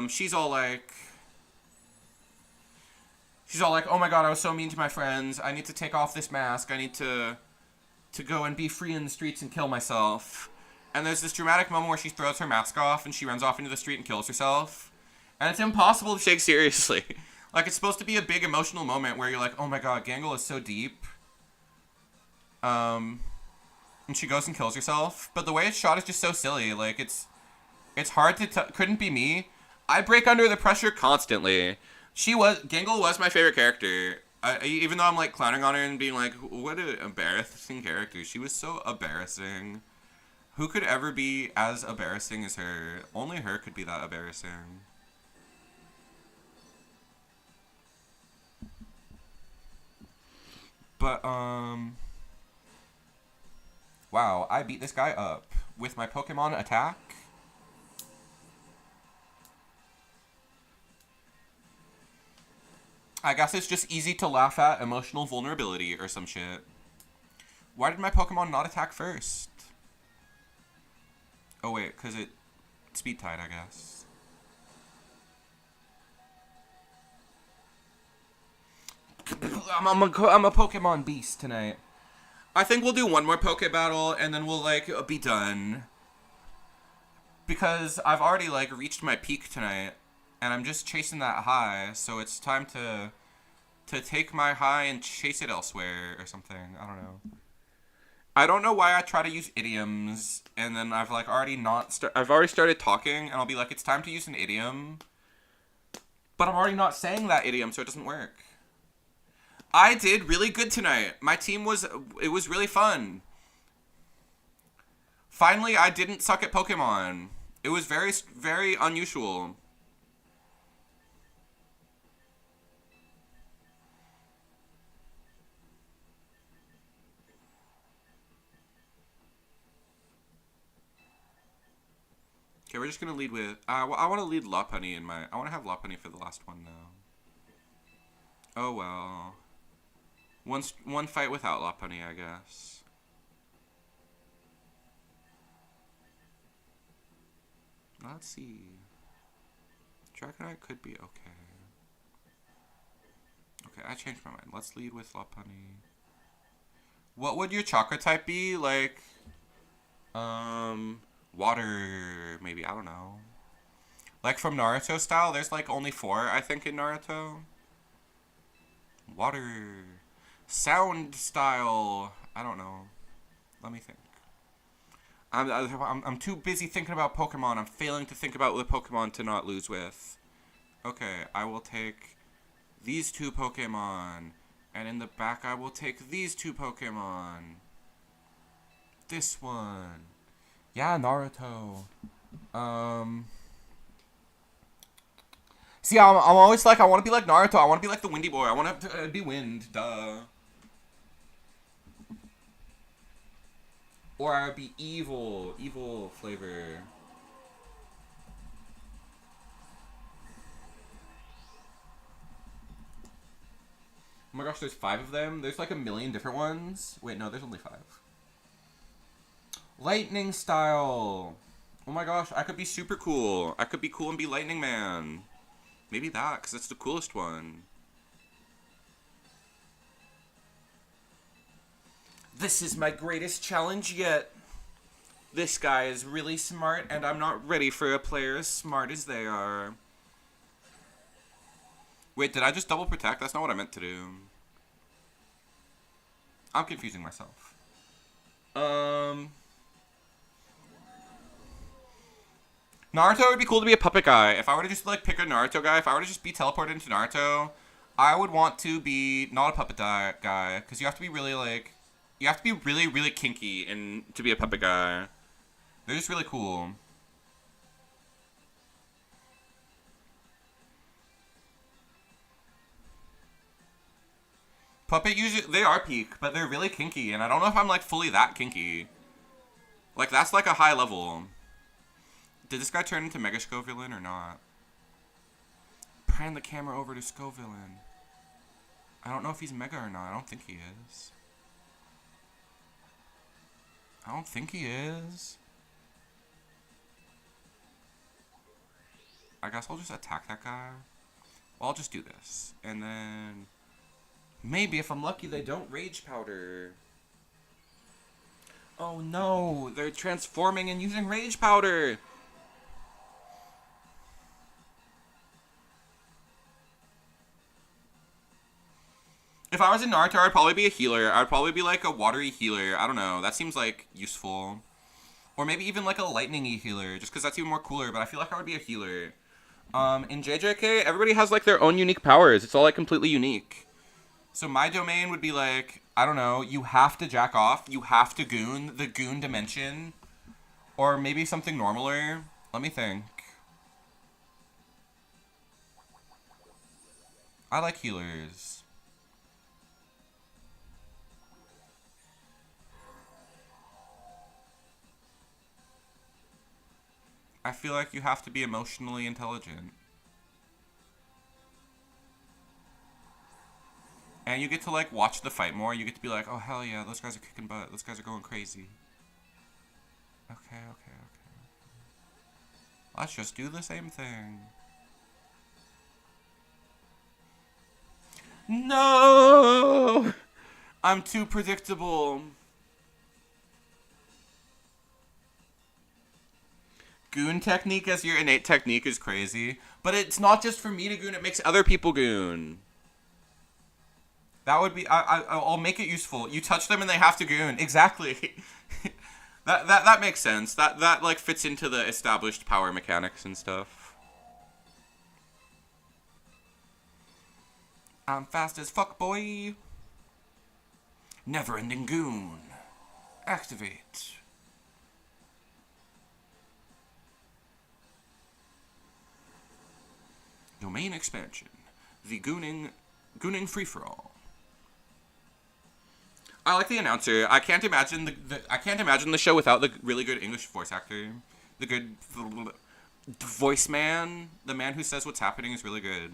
she's all like, oh my god, I was so mean to my friends, I need to take off this mask, I need to go and be free in the streets and kill myself. And there's this dramatic moment where she throws her mask off and she runs off into the street and kills herself. And it's impossible to take seriously. Like, it's supposed to be a big emotional moment where you're like, oh my god, Gangle is so deep. And she goes and kills herself. But the way it's shot is just so silly. Like, it's hard to couldn't be me. I break under the pressure constantly. Gangle was my favorite character. Even though I'm, like, clowning on her and being like, what an embarrassing character. She was so embarrassing. Who could ever be as embarrassing as her? Only her could be that embarrassing. But, wow, I beat this guy up with my Pokemon attack. I guess it's just easy to laugh at emotional vulnerability or some shit. Why did my Pokemon not attack first? Oh wait, because it speed tied, I guess. I'm a Pokemon beast tonight. I think we'll do one more Poke Battle and then we'll, like, be done. Because I've already, like, reached my peak tonight. And I'm just chasing that high. So it's time to take my high and chase it elsewhere or something. I don't know. I don't know why I try to use idioms. And then I've, like, I've already started talking. And I'll be like, it's time to use an idiom. But I'm already not saying that idiom, so it doesn't work. I did really good tonight. My team was really fun. Finally, I didn't suck at Pokemon. It was very, very unusual. Okay, we're just gonna lead with, I want to lead Lopunny I want to have Lopunny for the last one, though. Oh, well. One fight without Lopunny, I guess. Let's see. Dragonite could be okay. Okay, I changed my mind. Let's lead with Lopunny. What would your chakra type be? Like, water, maybe. I don't know. Like from Naruto style, there's like only 4, I think, in Naruto. Water. Sound style. I don't know. Let me think. I'm too busy thinking about Pokemon. I'm failing to think about the Pokemon to not lose with. Okay, I will take these 2 Pokemon. And in the back, I will take these 2 Pokemon. This one. Yeah, Naruto. See, I'm always like, I want to be like Naruto. I want to be like the Windy Boy. I want to be Wind. Duh. Or I would be evil. Evil flavor. Oh my gosh, there's 5 of them? There's like a million different ones? Wait, no, there's only 5. Lightning style. Oh my gosh, I could be super cool. I could be cool and be Lightning Man. Maybe that, because that's the coolest one. This is my greatest challenge yet. This guy is really smart, and I'm not ready for a player as smart as they are. Wait, did I just double protect? That's not what I meant to do. I'm confusing myself. Naruto would be cool to be a puppet guy. If I were to just, like, pick a Naruto guy, if I were to just be teleported into Naruto, I would want to be not a puppet guy, because you have to be really, like, you have to be really, really kinky to be a puppet guy. They're just really cool. Puppet usually, they are peak, but they're really kinky, and I don't know if I'm, like, fully that kinky. Like, that's, like, a high level. Did this guy turn into Mega Scovillain or not? Pan the camera over to Scovillain. I don't know if he's Mega or not. I don't think he is. I don't think he is. I guess I'll just attack that guy. Well, I'll just do this. And then... maybe, if I'm lucky, they don't Rage Powder. Oh no, they're transforming and using Rage Powder. If I was in Naruto, I'd probably be a healer. I'd probably be like a watery healer. I don't know. That seems like useful. Or maybe even like a lightning-y healer, just because that's even more cooler, but I feel like I would be a healer. In JJK, everybody has like their own unique powers. It's all like completely unique. So my domain would be like, I don't know, you have to jack off, you have to goon, the goon dimension. Or maybe something normaler. Let me think. I like healers. I feel like you have to be emotionally intelligent. And you get to, like, watch the fight more. You get to be like, oh, hell yeah, those guys are kicking butt. Those guys are going crazy. Okay. Let's just do the same thing. No! I'm too predictable. Goon technique as your innate technique is crazy. But it's not just for me to goon, it makes other people goon. That would be... I'll make it useful. You touch them and they have to goon. Exactly. that makes sense. That like fits into the established power mechanics and stuff. I'm fast as fuck, boy. Never-ending goon. Activate. Domain expansion. The gooning free-for-all. I like the announcer. I can't imagine the show without the really good English voice actor. The good voice man. The man who says what's happening is really good.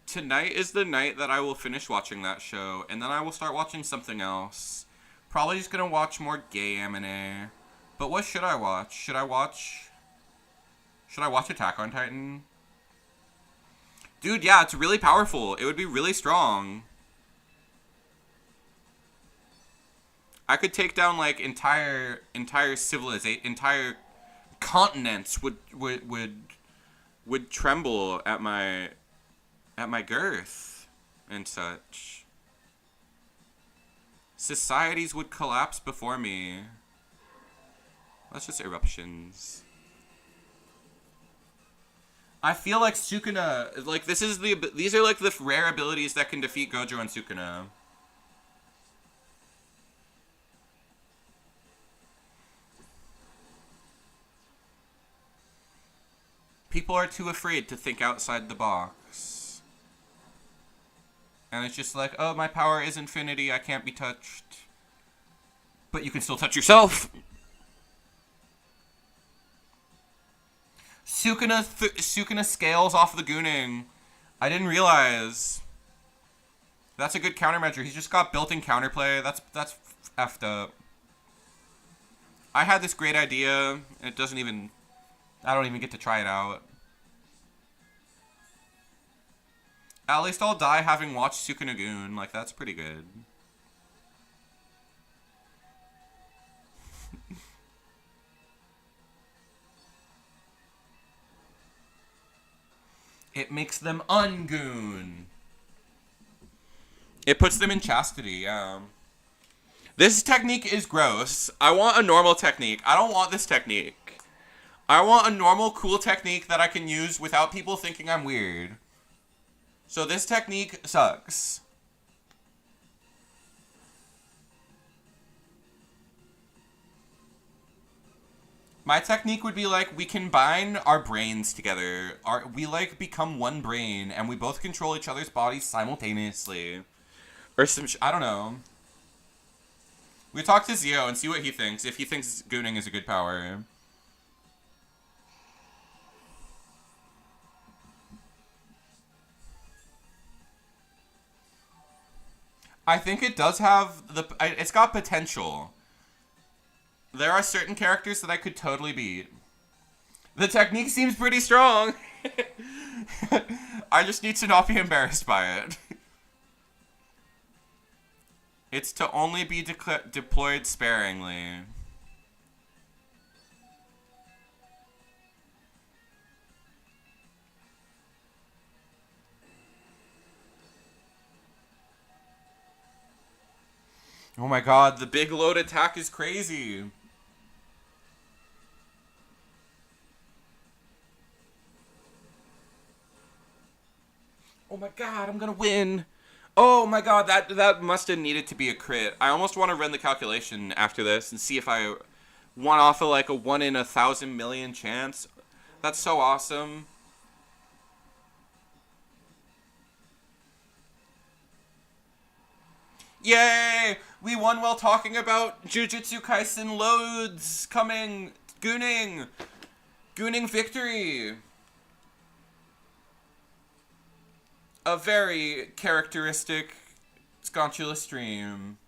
Tonight is the night that I will finish watching that show, and then I will start watching something else. Probably just gonna watch more gay anime. But what should I watch? Should I watch Attack on Titan? Dude, yeah, it's really powerful. It would be really strong. I could take down like entire civilization, entire continents would tremble at my girth and such. Societies would collapse before me. That's just eruptions. I feel like Sukuna, like these are like the rare abilities that can defeat Gojo and Sukuna. People are too afraid to think outside the box. And it's just like, oh, my power is infinity, I can't be touched. But you can still touch yourself! Sukuna scales off the gooning. I didn't realize. That's a good countermeasure. He's just got built-in counterplay. That's effed up. I had this great idea, and it doesn't even... I don't even get to try it out. At least I'll die having watched Sukuna Goon. Like, that's pretty good. It makes them ungoon. It puts them in chastity, This technique is gross. I want a normal technique. I don't want this technique. I want a normal, cool technique that I can use without people thinking I'm weird. So this technique sucks. My technique would be like, we combine our brains together. We like become one brain, and we both control each other's bodies simultaneously. Or some I don't know. We talk to Zio and see what he thinks, if he thinks gooning is a good power. I think it does have it's got potential. There are certain characters that I could totally beat. The technique seems pretty strong. I just need to not be embarrassed by it. It's to only be deployed sparingly. Oh my god, the big load attack is crazy. Oh my god, I'm gonna win. Oh my god, that must have needed to be a crit. I almost want to run the calculation after this and see if I won off of like a 1 in 1,000 million chance. That's so awesome. Yay! We won while talking about Jujutsu Kaisen loads coming. Gooning. Gooning victory. A very characteristic Sconchula stream.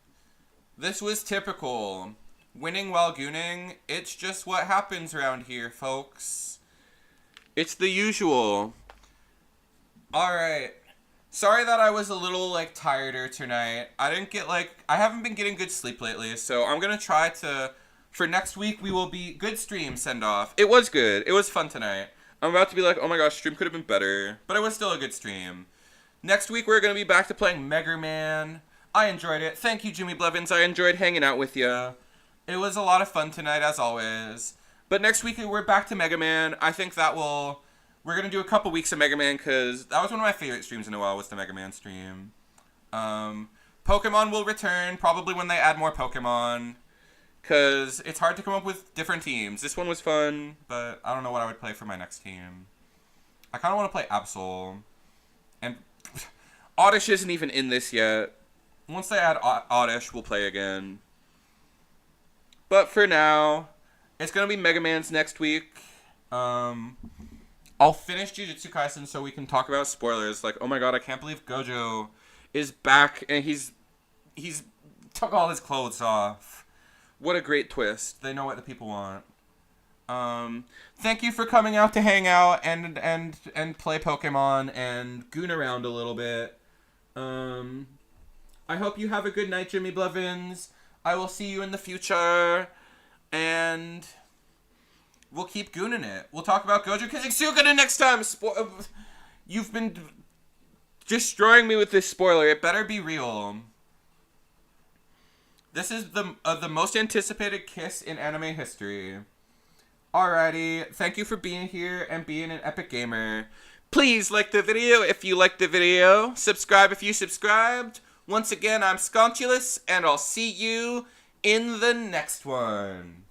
This was typical. Winning while gooning, it's just what happens around here, folks. It's the usual. Alright. Sorry that I was a little, like, tireder tonight. I haven't been getting good sleep lately, so I'm gonna try to, for next week, we will be good stream send-off. It was good. It was fun tonight. I'm about to be like, oh my gosh, stream could have been better. But it was still a good stream. Next week, we're going to be back to playing Mega Man. I enjoyed it. Thank you, Jimmy Blevins. I enjoyed hanging out with you. It was a lot of fun tonight, as always. But next week, we're back to Mega Man. I think we're going to do a couple weeks of Mega Man, because that was one of my favorite streams in a while, was the Mega Man stream. Pokemon will return, probably when they add more Pokemon, because it's hard to come up with different teams. This one was fun, but I don't know what I would play for my next team. I kind of want to play Absol. And Oddish isn't even in this yet. Once they add Oddish, we'll play again. But for now, it's going to be Mega Man's next week. I'll finish Jujutsu Kaisen so we can talk about spoilers. Like, oh my god, I can't believe Gojo is back and he's took all his clothes off. What a great twist. They know what the people want. Thank you for coming out to hang out and play Pokemon and goon around a little bit. I hope you have a good night, Jimmy Blevins. I will see you in the future, and we'll keep gooning it. We'll talk about Gojo Kizutsuga next time. You've been destroying me with this spoiler. It better be real. This is the most anticipated kiss in anime history. Alrighty, thank you for being here and being an epic gamer. Please like the video if you liked the video. Subscribe if you subscribed. Once again, I'm Sconchulus, and I'll see you in the next one.